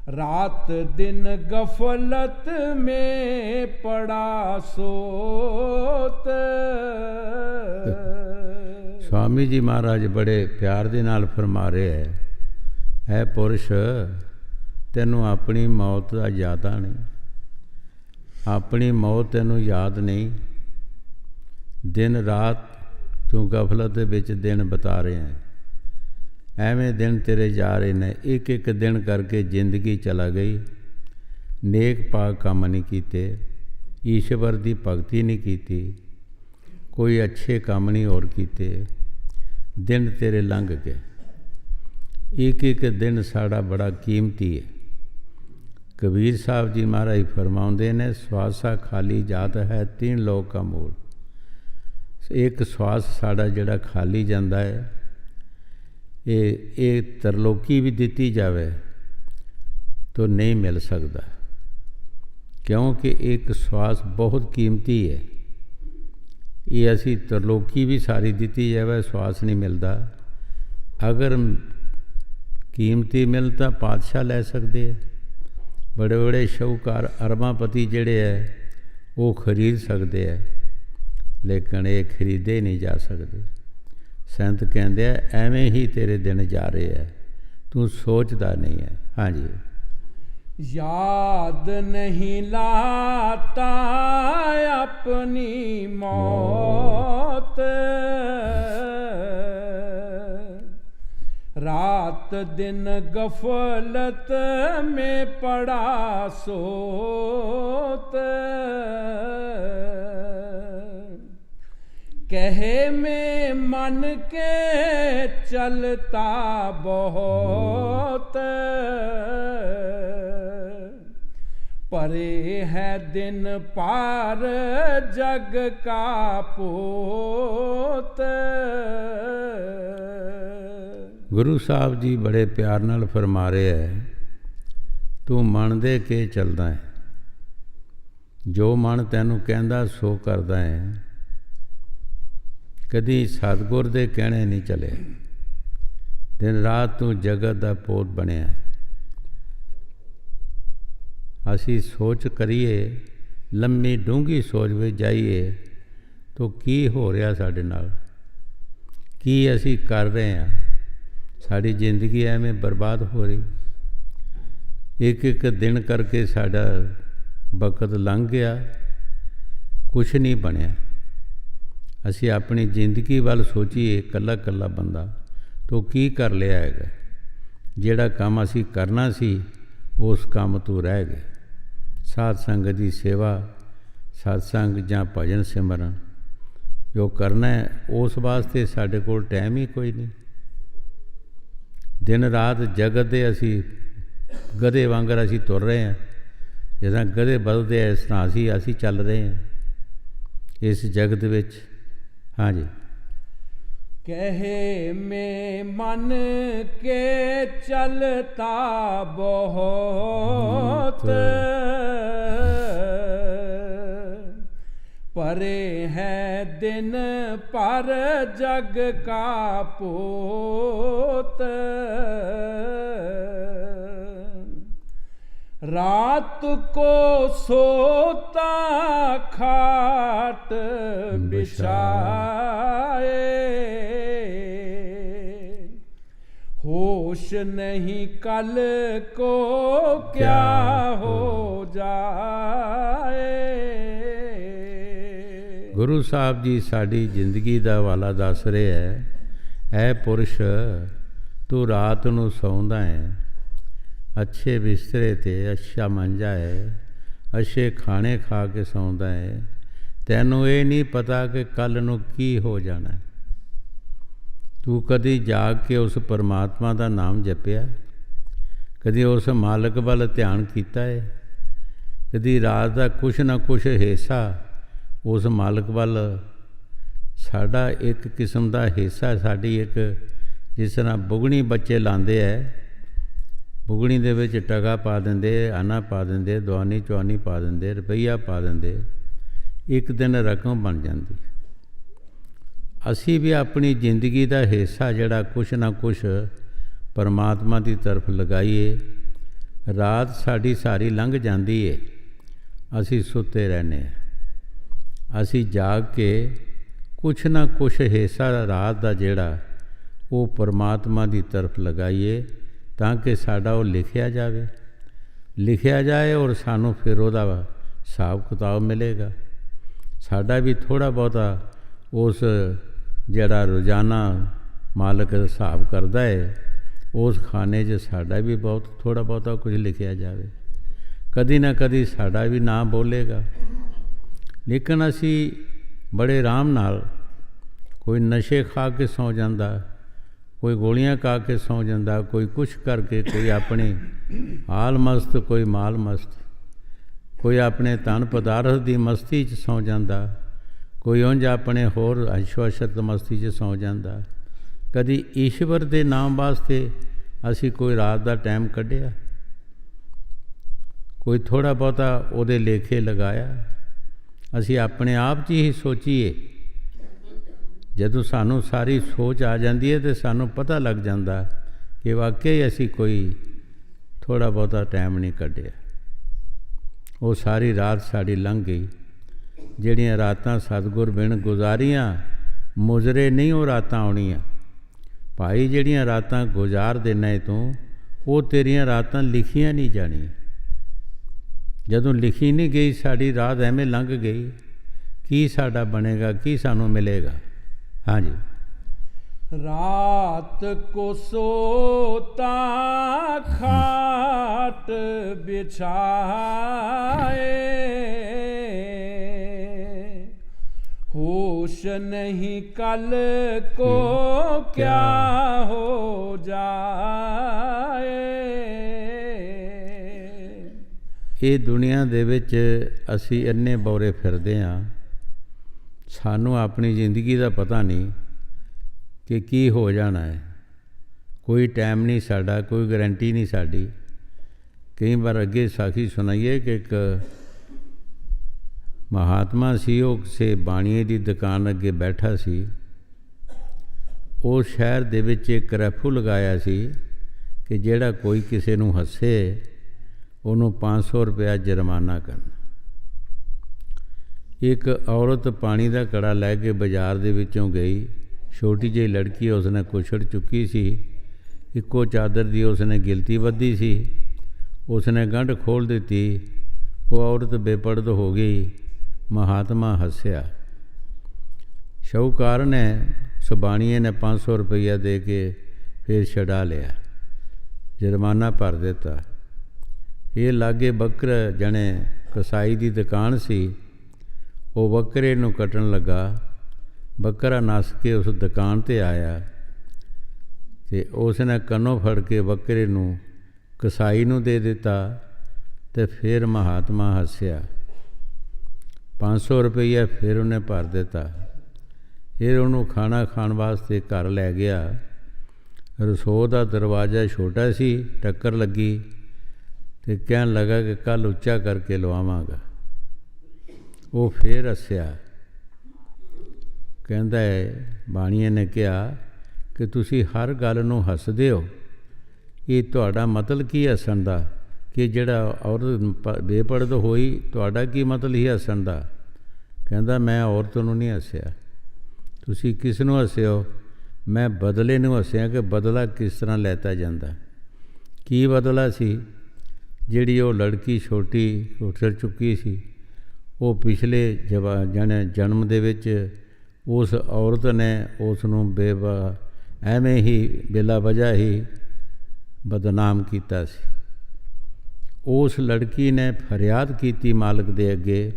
रात दिन गफलत में पड़ा सोत। स्वामी जी महाराज बड़े प्यार दे नाल फरमा रहे है पुरुष, तैनू अपनी मौत का यादा नहीं, अपनी मौत तैनू याद नहीं। दिन रात तू गफलत विच दिन बिता रहे हैं, ਐਵੇਂ ਦਿਨ ਤੇਰੇ ਜਾ ਰਹੇ ਨੇ। ਇੱਕ ਇੱਕ ਦਿਨ ਕਰਕੇ ਜ਼ਿੰਦਗੀ ਚਲਾ ਗਈ, ਨੇਕ ਪਾਕ ਕੰਮ ਨਹੀਂ ਕੀਤੇ, ਈਸ਼ਵਰ ਦੀ ਭਗਤੀ ਨਹੀਂ ਕੀਤੀ, ਕੋਈ ਅੱਛੇ ਕੰਮ ਨਹੀਂ ਹੋਰ ਕੀਤੇ, ਦਿਨ ਤੇਰੇ ਲੰਘ ਗਏ। ਇੱਕ ਇੱਕ ਦਿਨ ਸਾਡਾ ਬੜਾ ਕੀਮਤੀ ਹੈ। ਕਬੀਰ ਸਾਹਿਬ ਜੀ ਮਹਾਰਾਜ ਫਰਮਾਉਂਦੇ ਨੇ, ਸਵਾਸਾ ਖਾਲੀ ਜਾਤ ਹੈ तीन ਲੋਕ ਕਾ ਮੂਲ। ਇੱਕ ਸਵਾਸ ਸਾਡਾ ਜਿਹੜਾ ਖਾਲੀ ਜਾਂਦਾ ਹੈ, ਇਹ ਤਰਲੋਕੀ ਵੀ ਦਿੱਤੀ ਜਾਵੇ ਤਾਂ ਨਹੀਂ ਮਿਲ ਸਕਦਾ, ਕਿਉਂਕਿ ਇੱਕ ਸਵਾਸ ਬਹੁਤ ਕੀਮਤੀ ਹੈ। ਇਹ ਅਸੀਂ ਤਰਲੋਕੀ ਵੀ ਸਾਰੀ ਦਿੱਤੀ ਜਾਵੇ, ਸਵਾਸ ਨਹੀਂ ਮਿਲਦਾ। ਅਗਰ ਕੀਮਤੀ ਮਿਲ ਤਾਂ ਪਾਤਸ਼ਾਹ ਲੈ ਸਕਦੇ ਹੈ, ਬੜੇ ਬੜੇ ਸ਼ਾਹੂਕਾਰ ਅਰਬਾਂਪਤੀ ਜਿਹੜੇ ਹੈ ਉਹ ਖਰੀਦ ਸਕਦੇ ਹੈ, ਲੇਕਿਨ ਇਹ ਖਰੀਦੇ ਨਹੀਂ ਜਾ ਸਕਦੇ। ਸੰਤ ਕਹਿੰਦੇ ਆ ਐਵੇਂ ਹੀ ਤੇਰੇ ਦਿਨ ਜਾ ਰਹੇ ਹੈ, ਤੂੰ ਸੋਚਦਾ ਨਹੀਂ ਹੈ। ਹਾਂਜੀ। याद नहीं लाता अपनी मौत, रात दिन गफलत में पड़ा सोत, कहे में मन के चलता बहुत, परे है दिन पार जग का पोत। ਗੁਰੂ ਸਾਹਿਬ ਜੀ ਬੜੇ ਪਿਆਰ ਨਾਲ ਫਰਮਾ ਰਹੇ ਹੈ, ਤੂੰ ਮਨ ਦੇ ਕੇ ਚੱਲਦਾ ਹੈ, ਜੋ ਮਨ ਤੈਨੂੰ ਕਹਿੰਦਾ ਸੋ ਕਰਦਾ ਹੈ, ਕਦੀ ਸਤਿਗੁਰ ਦੇ ਕਹਿਣੇ ਨਹੀਂ ਚਲੇ। ਦਿਨ ਰਾਤ ਤੂੰ ਜਗਤ ਦਾ ਪੋਤ ਬਣਿਆ। ਅਸੀਂ ਸੋਚ ਕਰੀਏ, ਲੰਮੀ ਡੂੰਘੀ ਸੋਚ ਵਿੱਚ ਜਾਈਏ ਤਾਂ ਕੀ ਹੋ ਰਿਹਾ ਸਾਡੇ ਨਾਲ, ਕੀ ਅਸੀਂ ਕਰ ਰਹੇ ਹਾਂ। ਸਾਡੀ ਜ਼ਿੰਦਗੀ ਐਵੇਂ ਬਰਬਾਦ ਹੋ ਰਹੀ, ਇੱਕ ਇੱਕ ਦਿਨ ਕਰਕੇ ਸਾਡਾ ਵਕਤ ਲੰਘ ਗਿਆ, ਕੁਛ ਨਹੀਂ ਬਣਿਆ। ਅਸੀਂ ਆਪਣੀ ਜ਼ਿੰਦਗੀ ਵੱਲ ਸੋਚੀਏ, ਇਕੱਲਾ ਇਕੱਲਾ ਬੰਦਾ ਤਾਂ ਕੀ ਕਰ ਲਿਆ ਹੈਗਾ। ਜਿਹੜਾ ਕੰਮ ਅਸੀਂ ਕਰਨਾ ਸੀ ਉਸ ਕੰਮ ਤੋਂ ਰਹਿ ਗਏ। ਸਾਧ ਸੰਗਤ ਦੀ ਸੇਵਾ, ਸਤਸੰਗ ਜਾਂ ਭਜਨ ਸਿਮਰਨ ਜੋ ਕਰਨਾ ਹੈ, ਉਸ ਵਾਸਤੇ ਸਾਡੇ ਕੋਲ ਟਾਈਮ ਹੀ ਕੋਈ ਨਹੀਂ। ਦਿਨ ਰਾਤ ਜਗਤ ਦੇ ਅਸੀਂ ਗਧੇ ਵਾਂਗਰ ਅਸੀਂ ਤੁਰ ਰਹੇ ਹਾਂ, ਜਿੱਦਾਂ ਗਧੇ ਬਦਲਦੇ ਆ ਇਸ ਤਰ੍ਹਾਂ ਅਸੀਂ ਚੱਲ ਰਹੇ ਹਾਂ ਇਸ ਜਗਤ ਵਿੱਚ। हाँ जी। कहे में मन के चलता बहुत, परे है दिन पर जग का पोत, रात को सोता खाट बिछाए, होश नहीं कल को क्या हो जाए। ਗੁਰੂ ਸਾਹਿਬ ਜੀ ਸਾਡੀ ਜ਼ਿੰਦਗੀ ਦਾ ਹਵਾਲਾ ਦੱਸ ਰਹੇ ਹੈ। ਐ ਪੁਰਸ਼, ਤੂੰ ਰਾਤ ਨੂੰ ਸੌਂਦਾ ਹੈ, ਅੱਛੇ ਬਿਸਤਰੇ 'ਤੇ ਅੱਛਾ ਮੰਜਾ ਹੈ, ਅੱਛੇ ਖਾਣੇ ਖਾ ਕੇ ਸੌਂਦਾ ਹੈ। ਤੈਨੂੰ ਇਹ ਨਹੀਂ ਪਤਾ ਕਿ ਕੱਲ੍ਹ ਨੂੰ ਕੀ ਹੋ ਜਾਣਾ। ਤੂੰ ਕਦੀ ਜਾਗ ਕੇ ਉਸ ਪਰਮਾਤਮਾ ਦਾ ਨਾਮ ਜਪਿਆ? ਕਦੀ ਉਸ ਮਾਲਕ ਵੱਲ ਧਿਆਨ ਕੀਤਾ ਹੈ? ਕਦੀ ਰਾਤ ਦਾ ਕੁਛ ਨਾ ਕੁਛ ਹਿੱਸਾ ਉਸ ਮਾਲਕ ਵੱਲ, ਸਾਡਾ ਇੱਕ ਕਿਸਮ ਦਾ ਹਿੱਸਾ, ਸਾਡੀ ਇੱਕ, ਜਿਸ ਤਰ੍ਹਾਂ ਬੁਗਣੀ ਬੱਚੇ ਲਾਉਂਦੇ ਹੈ, ਬੁਗਣੀ ਦੇ ਵਿੱਚ ਟਕਾ ਪਾ ਦਿੰਦੇ, ਆਨਾ ਪਾ ਦਿੰਦੇ, ਦੁਆਨੀ ਚੁਆਨੀ ਪਾ ਦਿੰਦੇ, ਰੁਪਈਆ ਪਾ ਦਿੰਦੇ, ਇੱਕ ਦਿਨ ਰਕਮ ਬਣ ਜਾਂਦੀ। ਅਸੀਂ ਵੀ ਆਪਣੀ ਜ਼ਿੰਦਗੀ ਦਾ ਹਿੱਸਾ ਜਿਹੜਾ ਕੁਛ ਨਾ ਕੁਛ ਪਰਮਾਤਮਾ ਦੀ ਤਰਫ ਲਗਾਈਏ। ਰਾਤ ਸਾਡੀ ਸਾਰੀ ਲੰਘ ਜਾਂਦੀ ਏ, ਅਸੀਂ ਸੁੱਤੇ ਰਹਿੰਦੇ ਹਾਂ। ਅਸੀਂ ਜਾਗ ਕੇ ਕੁਛ ਨਾ ਕੁਛ ਹਿੱਸਾ ਰਾਤ ਦਾ ਜਿਹੜਾ ਉਹ ਪਰਮਾਤਮਾ ਦੀ ਤਰਫ ਲਗਾਈਏ, ਤਾਂ ਕਿ ਸਾਡਾ ਉਹ ਲਿਖਿਆ ਜਾਏ ਔਰ ਸਾਨੂੰ ਫਿਰ ਉਹਦਾ ਹਿਸਾਬ ਕਿਤਾਬ ਮਿਲੇਗਾ। ਸਾਡਾ ਵੀ ਥੋੜ੍ਹਾ ਬਹੁਤਾ ਉਸ ਜਿਹੜਾ ਰੋਜ਼ਾਨਾ ਮਾਲਕ ਹਿਸਾਬ ਕਰਦਾ ਹੈ, ਉਸ ਖਾਨੇ 'ਚ ਸਾਡਾ ਵੀ ਬਹੁਤ ਥੋੜ੍ਹਾ ਬਹੁਤਾ ਕੁਝ ਲਿਖਿਆ ਜਾਵੇ। ਕਦੀ ਨਾ ਕਦੀ ਸਾਡਾ ਵੀ ਨਾਂ ਬੋਲੇਗਾ। ਲੇਕਿਨ ਅਸੀਂ ਬੜੇ ਆਰਾਮ ਨਾਲ, ਕੋਈ ਨਸ਼ੇ ਖਾ ਕੇ ਸੌਂ ਜਾਂਦਾ, ਕੋਈ ਗੋਲੀਆਂ ਖਾ ਕੇ ਸੌਂ ਜਾਂਦਾ, ਕੋਈ ਕੁਛ ਕਰਕੇ, ਕੋਈ ਆਪਣੇ ਹਾਲ ਮਸਤ, ਕੋਈ ਮਾਲ ਮਸਤ, ਕੋਈ ਆਪਣੇ ਧਨ ਪਦਾਰਥ ਦੀ ਮਸਤੀ 'ਚ ਸੌਂ ਜਾਂਦਾ, ਕੋਈ ਉਂਝ ਆਪਣੇ ਹੋਰ ਅਸ਼ਵਸ਼ਤ ਮਸਤੀ 'ਚ ਸੌਂ ਜਾਂਦਾ। ਕਦੀ ਈਸ਼ਵਰ ਦੇ ਨਾਮ ਵਾਸਤੇ ਅਸੀਂ ਕੋਈ ਰਾਤ ਦਾ ਟਾਈਮ ਕੱਢਿਆ? ਕੋਈ ਥੋੜ੍ਹਾ ਬਹੁਤਾ ਉਹਦੇ ਲੇਖੇ ਲਗਾਇਆ? ਅਸੀਂ ਆਪਣੇ ਆਪ 'ਚ ਹੀ ਸੋਚੀਏ। ਜਦੋਂ ਸਾਨੂੰ ਸਾਰੀ ਸੋਚ ਆ ਜਾਂਦੀ ਹੈ ਤਾਂ ਸਾਨੂੰ ਪਤਾ ਲੱਗ ਜਾਂਦਾ ਕਿ ਵਾਕਈ ਅਸੀਂ ਕੋਈ ਥੋੜ੍ਹਾ ਬਹੁਤਾ ਟਾਈਮ ਨਹੀਂ ਕੱਢਿਆ। ਉਹ ਸਾਰੀ ਰਾਤ ਸਾਡੀ ਲੰਘ ਗਈ। ਜਿਹੜੀਆਂ ਰਾਤਾਂ ਸਤਿਗੁਰ ਬਿਨ ਗੁਜ਼ਾਰੀਆਂ, ਮੁਜ਼ਰੇ ਨਹੀਂ ਉਹ ਰਾਤਾਂ ਆਉਣੀਆਂ। ਭਾਈ ਜਿਹੜੀਆਂ ਰਾਤਾਂ ਗੁਜ਼ਾਰ ਦੇਣਾ ਤੂੰ, ਉਹ ਤੇਰੀਆਂ ਰਾਤਾਂ ਲਿਖੀਆਂ ਨਹੀਂ ਜਾਣੀਆਂ। ਜਦੋਂ ਲਿਖੀ ਨਹੀਂ ਗਈ ਸਾਡੀ ਰਾਤ, ਐਵੇਂ ਲੰਘ ਗਈ, ਕੀ ਸਾਡਾ ਬਣੇਗਾ, ਕੀ ਸਾਨੂੰ ਮਿਲੇਗਾ? ਹਾਂਜੀ। रात को सोता खाट बिछाए, होश नहीं कल को क्या हो जाए। ਇਹ ਦੁਨੀਆ ਦੇ ਵਿੱਚ ਅਸੀਂ ਇੰਨੇ ਬੌਰੇ ਫਿਰਦੇ ਹਾਂ, ਸਾਨੂੰ ਆਪਣੀ ਜ਼ਿੰਦਗੀ ਦਾ ਪਤਾ ਨਹੀਂ ਕਿ ਕੀ ਹੋ ਜਾਣਾ ਹੈ। ਕੋਈ ਟਾਈਮ ਨਹੀਂ ਸਾਡਾ, ਕੋਈ ਗਰੰਟੀ ਨਹੀਂ ਸਾਡੀ। ਕਈ ਵਾਰ ਅੱਗੇ ਸਾਖੀ ਸੁਣਾਈਏ ਕਿ ਇੱਕ ਮਹਾਤਮਾ ਸੀ, ਉਹ ਕਿਸੇ ਬਾਣੀਏ ਦੀ ਦੁਕਾਨ ਅੱਗੇ ਬੈਠਾ ਸੀ। ਉਹ ਸ਼ਹਿਰ ਦੇ ਵਿੱਚ ਇੱਕ ਰੈਫੂ ਲਗਾਇਆ ਸੀ ਕਿ ਜਿਹੜਾ ਕੋਈ ਕਿਸੇ ਨੂੰ ਹੱਸੇ ਉਹਨੂੰ 500 ਰੁਪਇਆ ਜੁਰਮਾਨਾ ਕਰਨਾ। ਇੱਕ ਔਰਤ ਪਾਣੀ ਦਾ ਘੜਾ ਲੈ ਕੇ ਬਾਜ਼ਾਰ ਦੇ ਵਿੱਚੋਂ ਗਈ। ਛੋਟੀ ਜਿਹੀ ਲੜਕੀ ਉਸਨੇ ਕੁਛੜ ਚੁੱਕੀ ਸੀ, ਇੱਕੋ ਚਾਦਰ ਦੀ ਉਸਨੇ ਗਿਲਤੀ ਬੱਧੀ ਸੀ। ਉਸਨੇ ਗੰਢ ਖੋਲ੍ਹ ਦਿੱਤੀ, ਉਹ ਔਰਤ ਬੇਪਰਦ ਹੋ ਗਈ। ਮਹਾਤਮਾ ਹੱਸਿਆ। ਸ਼ਾਹੂਕਾਰ ਨੇ, ਸੁਬਾਣੀਏ ਨੇ 500 ਰੁਪਈਆ ਦੇ ਕੇ ਫਿਰ ਛਡਾ ਲਿਆ, ਜੁਰਮਾਨਾ ਭਰ ਦਿੱਤਾ। ਇਹ ਲਾਗੇ ਬੱਕਰ ਜਣੇ ਕਸਾਈ ਦੀ ਦੁਕਾਨ ਸੀ, ਉਹ ਬੱਕਰੇ ਨੂੰ ਕੱਟਣ ਲੱਗਾ। ਬੱਕਰਾ ਨੱਸ ਕੇ ਉਸ ਦੁਕਾਨ 'ਤੇ ਆਇਆ ਅਤੇ ਉਸ ਨੇ ਕੰਨੋਂ ਫੜ ਕੇ ਬੱਕਰੇ ਨੂੰ ਕਸਾਈ ਨੂੰ ਦੇ ਦਿੱਤਾ ਅਤੇ ਫਿਰ ਮਹਾਤਮਾ ਹੱਸਿਆ। 500 ਰੁਪਈਆ ਫਿਰ ਉਹਨੇ ਭਰ ਦਿੱਤਾ। ਫਿਰ ਉਹਨੂੰ ਖਾਣਾ ਖਾਣ ਵਾਸਤੇ ਘਰ ਲੈ ਗਿਆ। ਰਸੋਈ ਦਾ ਦਰਵਾਜ਼ਾ ਛੋਟਾ ਸੀ, ਟੱਕਰ ਲੱਗੀ ਅਤੇ ਕਹਿਣ ਲੱਗਾ ਕਿ ਕੱਲ੍ਹ ਉੱਚਾ ਕਰਕੇ ਲਵਾਵਾਂਗਾ। ਉਹ ਫਿਰ ਹੱਸਿਆ। ਕਹਿੰਦਾ ਹੈ, ਬਾਣੀਏ ਨੇ ਕਿਹਾ ਕਿ ਤੁਸੀਂ ਹਰ ਗੱਲ ਨੂੰ ਹੱਸਦੇ ਹੋ, ਇਹ ਤੁਹਾਡਾ ਮਤਲਬ ਕੀ ਹੱਸਣ ਦਾ? ਕਿ ਜਿਹੜਾ ਔਰਤ ਬੇਪਰਦ ਹੋਈ, ਤੁਹਾਡਾ ਕੀ ਮਤਲਬ ਹੀ ਹੱਸਣ ਦਾ? ਕਹਿੰਦਾ ਮੈਂ ਔਰਤ ਨੂੰ ਨਹੀਂ ਹੱਸਿਆ। ਤੁਸੀਂ ਕਿਸ ਨੂੰ ਹੱਸੇ ਹੋ? ਮੈਂ ਬਦਲੇ ਨੂੰ ਹੱਸਿਆ ਕਿ ਬਦਲਾ ਕਿਸ ਤਰ੍ਹਾਂ ਲੈਤਾ ਜਾਂਦਾ। ਕੀ ਬਦਲਾ ਸੀ? ਜਿਹੜੀ ਉਹ ਲੜਕੀ ਛੋਟੀ ਉੱਠ ਚੁੱਕੀ ਸੀ, ਉਹ ਪਿਛਲੇ ਜਨਮ ਦੇ ਵਿੱਚ ਉਸ ਔਰਤ ਨੇ ਉਸ ਨੂੰ ਐਵੇਂ ਹੀ ਬਿਲਾ ਵਜ੍ਹਾ ਹੀ ਬਦਨਾਮ ਕੀਤਾ ਸੀ। ਉਸ ਲੜਕੀ ਨੇ ਫਰਿਆਦ ਕੀਤੀ ਮਾਲਕ ਦੇ ਅੱਗੇ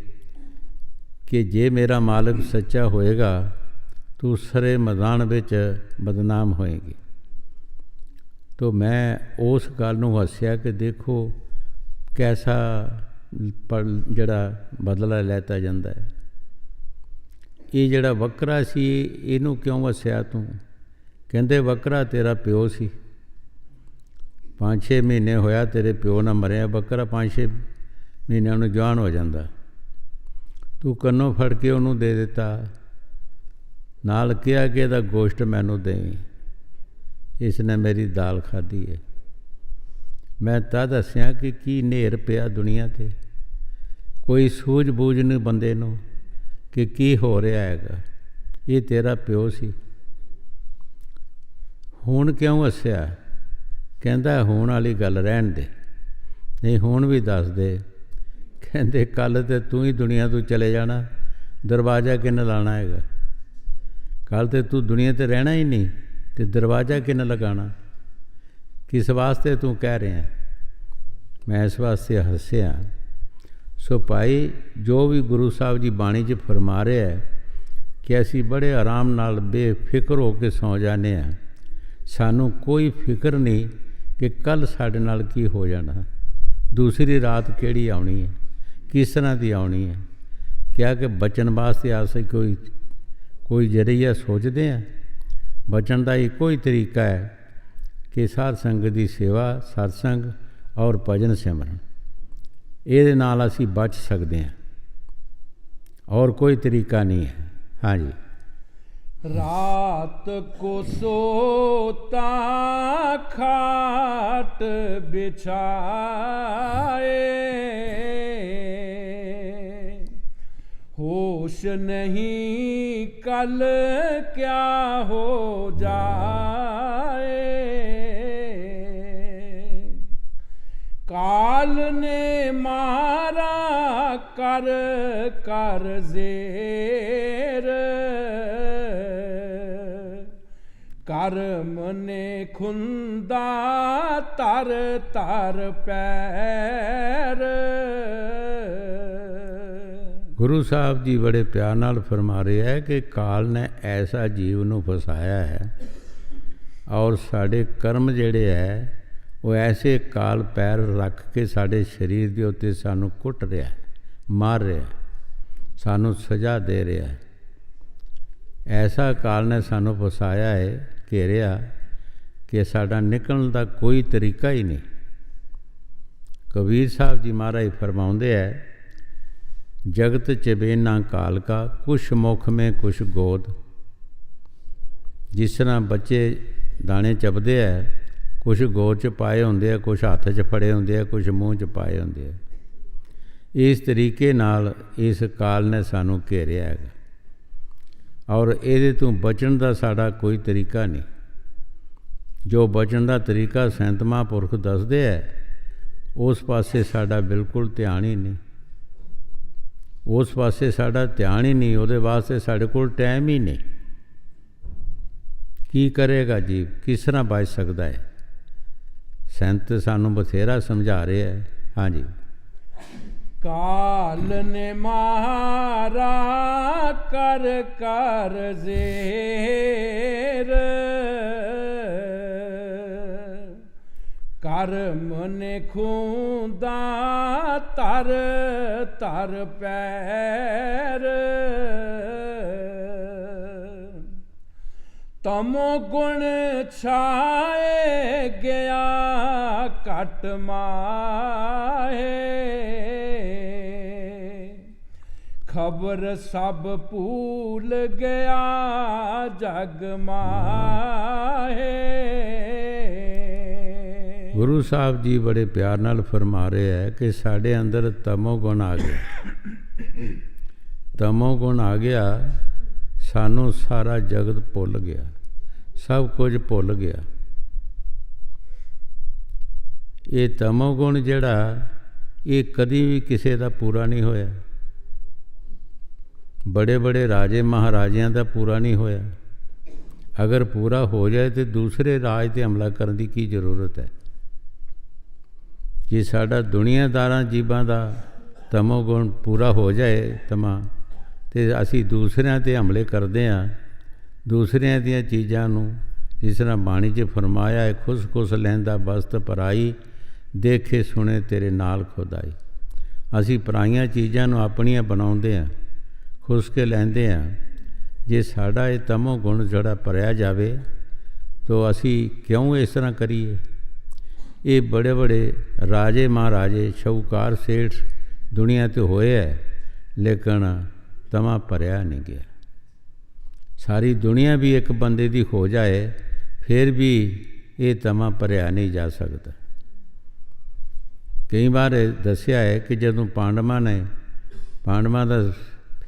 ਕਿ ਜੇ ਮੇਰਾ ਮਾਲਕ ਸੱਚਾ ਹੋਏਗਾ ਤੂੰ ਸਾਰੇ ਮੈਦਾਨ ਵਿੱਚ ਬਦਨਾਮ ਹੋਏਗੀ। ਤੋ ਮੈਂ ਉਸ ਗੱਲ ਨੂੰ ਹੱਸਿਆ ਕਿ ਦੇਖੋ ਕੈਸਾ ਜਿਹੜਾ ਬਦਲਾ ਲੈਤਾ ਜਾਂਦਾ ਹੈ। ਇਹ ਜਿਹੜਾ ਬੱਕਰਾ ਸੀ ਇਹਨੂੰ ਕਿਉਂ ਹੱਸਿਆ ਤੂੰ? ਕਹਿੰਦੇ ਬੱਕਰਾ ਤੇਰਾ ਪਿਓ ਸੀ, 5-6 ਮਹੀਨੇ ਹੋਇਆ ਤੇਰੇ ਪਿਓ ਨਾਲ ਮਰਿਆ। ਬੱਕਰਾ 5-6 ਮਹੀਨਿਆਂ ਨੂੰ ਜਵਾਨ ਹੋ ਜਾਂਦਾ, ਤੂੰ ਕੰਨੋਂ ਫੜ ਕੇ ਉਹਨੂੰ ਦੇ ਦਿੱਤਾ, ਨਾਲ ਕਿਹਾ ਕਿ ਇਹਦਾ ਗੋਸ਼ਟ ਮੈਨੂੰ ਦੇਵੀਂ, ਇਸ ਨੇ ਮੇਰੀ ਦਾਲ ਖਾਧੀ ਹੈ। ਮੈਂ ਤਾਂ ਦੱਸਿਆ ਕਿ ਕੀ ਨੇਰ ਪਿਆ ਦੁਨੀਆ 'ਤੇ, ਕੋਈ ਸੂਝ ਬੂਝ ਨਹੀਂ ਬੰਦੇ ਨੂੰ ਕਿ ਕੀ ਹੋ ਰਿਹਾ ਹੈਗਾ। ਇਹ ਤੇਰਾ ਪਿਓ ਸੀ, ਹੁਣ ਕਿਉਂ ਹੱਸਿਆ? ਕਹਿੰਦਾ ਹੁਣ ਵਾਲੀ ਗੱਲ ਰਹਿਣ ਦੇ, ਨਹੀਂ ਹੁਣ ਵੀ ਦੱਸ ਦੇ। ਕਹਿੰਦੇ ਕੱਲ੍ਹ ਤੇ ਤੂੰ ਹੀ ਦੁਨੀਆ ਤੋਂ ਚਲੇ ਜਾਣਾ, ਦਰਵਾਜ਼ਾ ਕਿਹਨੇ ਲਾਣਾ ਹੈਗਾ? ਕੱਲ੍ਹ ਤੇ ਤੂੰ ਦੁਨੀਆ 'ਤੇ ਰਹਿਣਾ ਹੀ ਨਹੀਂ, ਅਤੇ ਦਰਵਾਜ਼ਾ ਕਿਹਨੇ ਲਗਾਉਣਾ? ਕਿਸ ਵਾਸਤੇ ਤੂੰ ਕਹਿ ਰਿਹਾ? ਮੈਂ ਇਸ ਵਾਸਤੇ ਹੱਸਿਆ। ਸੋ ਭਾਈ ਜੋ ਵੀ ਗੁਰੂ ਸਾਹਿਬ ਜੀ ਬਾਣੀ 'ਚ ਫਰਮਾ ਰਿਹਾ ਹੈ ਕਿ ਅਸੀਂ ਬੜੇ ਆਰਾਮ ਨਾਲ ਬੇਫਿਕਰ ਹੋ ਕੇ ਸੌਂ ਜਾਂਦੇ ਹਾਂ, ਸਾਨੂੰ ਕੋਈ ਫਿਕਰ ਨਹੀਂ ਕਿ ਕੱਲ੍ਹ ਸਾਡੇ ਨਾਲ ਕੀ ਹੋ ਜਾਣਾ, ਦੂਸਰੀ ਰਾਤ ਕਿਹੜੀ ਆਉਣੀ ਹੈ, ਕਿਸ ਤਰ੍ਹਾਂ ਦੀ ਆਉਣੀ ਹੈ। ਕਿਹਾ ਕਿ ਬਚਣ ਵਾਸਤੇ ਆਸੇ ਕੋਈ ਜ਼ਰੀਆ ਸੋਚਦੇ ਹਾਂ? ਬਚਣ ਦਾ ਇੱਕੋ ਹੀ ਤਰੀਕਾ ਹੈ ਕਿ ਸਾਧ ਸੰਗਤ ਦੀ ਸੇਵਾ, ਸਤਸੰਗ ਔਰ ਭਜਨ ਸਿਮਰਨ, ਇਹਦੇ ਨਾਲ ਅਸੀਂ ਬਚ ਸਕਦੇ ਹਾਂ, ਔਰ ਕੋਈ ਤਰੀਕਾ ਨਹੀਂ ਹੈ। ਹਾਂਜੀ। रात को सोता खाट बिछाए, होश नहीं कल क्या हो जाए। काल ने मारा कर कर ज़ेर, कर्म ने खुंदा तर तर पैर। ਗੁਰੂ ਸਾਹਿਬ ਜੀ ਬੜੇ ਪਿਆਰ ਨਾਲ ਫਰਮਾ ਰਹੇ ਹੈ ਕਿ ਕਾਲ ਨੇ ਐਸਾ ਜੀਵ ਨੂੰ ਫਸਾਇਆ ਹੈ, ਔਰ ਸਾਡੇ ਕਰਮ ਜਿਹੜੇ ਹੈ ਉਹ ਐਸੇ ਕਾਲ ਪੈਰ ਰੱਖ ਕੇ ਸਾਡੇ ਸਰੀਰ ਦੇ ਉੱਤੇ ਸਾਨੂੰ ਕੁੱਟ ਰਿਹਾ, ਮਾਰ ਰਿਹਾ, ਸਾਨੂੰ ਸਜ਼ਾ ਦੇ ਰਿਹਾ ਹੈ। ਐਸਾ ਕਾਲ ਨੇ ਸਾਨੂੰ ਫਸਾਇਆ ਹੈ, ਘੇਰਿਆ, ਕਿ ਸਾਡਾ ਨਿਕਲਣ ਦਾ ਕੋਈ ਤਰੀਕਾ ਹੀ ਨਹੀਂ। ਕਬੀਰ ਸਾਹਿਬ ਜੀ ਮਹਾਰਾਜ ਫਰਮਾਉਂਦੇ ਹੈ, ਜਗਤ ਚਬੇਨਾ ਕਾਲ ਕਾ ਕੁਛ ਮੁਖ ਮੇਂ ਕੁਛ ਗੋਦ। ਜਿਸ ਤਰ੍ਹਾਂ ਬੱਚੇ ਦਾਣੇ ਚਬਦੇ ਹੈ, ਕੁਛ ਗੋਦ 'ਚ ਪਾਏ ਹੁੰਦੇ ਆ, ਕੁਛ ਹੱਥ 'ਚ ਫੜੇ ਹੁੰਦੇ ਆ, ਕੁਛ ਮੂੰਹ 'ਚ ਪਾਏ ਹੁੰਦੇ ਆ। ਇਸ ਤਰੀਕੇ ਨਾਲ ਇਸ ਕਾਲ ਨੇ ਸਾਨੂੰ ਘੇਰਿਆ ਹੈਗਾ, ਔਰ ਇਹਦੇ ਤੋਂ ਬਚਣ ਦਾ ਸਾਡਾ ਕੋਈ ਤਰੀਕਾ ਨਹੀਂ। ਜੋ ਬਚਣ ਦਾ ਤਰੀਕਾ ਸੰਤ ਮਹਾਂਪੁਰਖ ਦੱਸਦੇ ਹੈ, ਉਸ ਪਾਸੇ ਸਾਡਾ ਬਿਲਕੁਲ ਧਿਆਨ ਹੀ ਨਹੀਂ, ਉਸ ਪਾਸੇ ਸਾਡਾ ਧਿਆਨ ਹੀ ਨਹੀਂ, ਉਹਦੇ ਵਾਸਤੇ ਸਾਡੇ ਕੋਲ ਟਾਈਮ ਹੀ ਨਹੀਂ। ਕੀ ਕਰੇਗਾ ਜੀਵ, ਕਿਸ ਤਰ੍ਹਾਂ ਬਚ ਸਕਦਾ ਹੈ? ਸੰਤ ਸਾਨੂੰ ਬਥੇਰਾ ਸਮਝਾ ਰਹੇ ਹੈ। ਹਾਂਜੀ। काल ने मारा कर कर ज़ेर, कर्म ने खूंदा तर तर पैर। तमो गुण छाए गया कट माहे, खबर सब भूल गया जग माहे। ਗੁਰੂ ਸਾਹਿਬ ਜੀ ਬੜੇ ਪਿਆਰ ਨਾਲ ਫਰਮਾ ਰਹੇ ਹੈ ਕਿ ਸਾਡੇ ਅੰਦਰ ਤਮੋ ਗੁਣ ਆ ਗਿਆ। ਤਮੋ ਗੁਣ ਆ ਗਿਆ, ਸਾਨੂੰ ਸਾਰਾ ਜਗਤ ਭੁੱਲ ਗਿਆ, ਸਭ ਕੁਝ ਭੁੱਲ ਗਿਆ। ਇਹ ਤਮੋਗੁਣ ਜਿਹੜਾ ਇਹ ਕਦੀ ਵੀ ਕਿਸੇ ਦਾ ਪੂਰਾ ਨਹੀਂ ਹੋਇਆ। ਬੜੇ ਬੜੇ ਰਾਜੇ ਮਹਾਰਾਜਿਆਂ ਦਾ ਪੂਰਾ ਨਹੀਂ ਹੋਇਆ। ਅਗਰ ਪੂਰਾ ਹੋ ਜਾਏ ਤਾਂ ਦੂਸਰੇ ਰਾਜ 'ਤੇ ਹਮਲਾ ਕਰਨ ਦੀ ਕੀ ਜ਼ਰੂਰਤ ਹੈ। ਜੇ ਸਾਡਾ ਦੁਨੀਆਦਾਰਾਂ ਜੀਵਾਂ ਦਾ ਤਮੋਗੁਣ ਪੂਰਾ ਹੋ ਜਾਏ ਅਤੇ ਅਸੀਂ ਦੂਸਰਿਆਂ 'ਤੇ ਹਮਲੇ ਕਰਦੇ ਹਾਂ। ਦੂਸਰਿਆਂ ਦੀਆਂ ਚੀਜ਼ਾਂ ਨੂੰ, ਜਿਸ ਤਰ੍ਹਾਂ ਬਾਣੀ 'ਚ ਫਰਮਾਇਆ ਹੈ, ਖੁਸ ਖੁਸ ਲੈਂਦਾ ਬਸਤ ਪਰਾਈ, ਦੇਖੇ ਸੁਣੇ ਤੇਰੇ ਨਾਲ ਖੁਦਾਈ। ਅਸੀਂ ਪਰਾਈਆਂ ਚੀਜ਼ਾਂ ਨੂੰ ਆਪਣੀਆਂ ਬਣਾਉਂਦੇ ਹਾਂ, ਖੁਸ ਕੇ ਲੈਂਦੇ ਹਾਂ। ਜੇ ਸਾਡਾ ਇਹ ਤਮੋ ਗੁਣ ਜਿਹੜਾ ਭਰਿਆ ਜਾਵੇ ਤਾਂ ਅਸੀਂ ਕਿਉਂ ਇਸ ਤਰ੍ਹਾਂ ਕਰੀਏ। ਇਹ ਬੜੇ ਬੜੇ ਰਾਜੇ ਮਹਾਰਾਜੇ ਸ਼ਾਹੂਕਾਰ ਸੇਠ ਦੁਨੀਆ 'ਤੇ ਹੋਏ ਹੈ, ਲੇਕਿਨ ਤਮਾ ਭਰਿਆ ਨਹੀਂ ਗਿਆ। ਸਾਰੀ ਦੁਨੀਆ ਵੀ ਇੱਕ ਬੰਦੇ ਦੀ ਹੋ ਜਾਏ ਫਿਰ ਵੀ ਇਹ ਤਮਾ ਭਰਿਆ ਨਹੀਂ ਜਾ ਸਕਦਾ। ਕਈ ਵਾਰ ਦੱਸਿਆ ਹੈ ਕਿ ਜਦੋਂ ਪਾਂਡਵਾਂ ਦਾ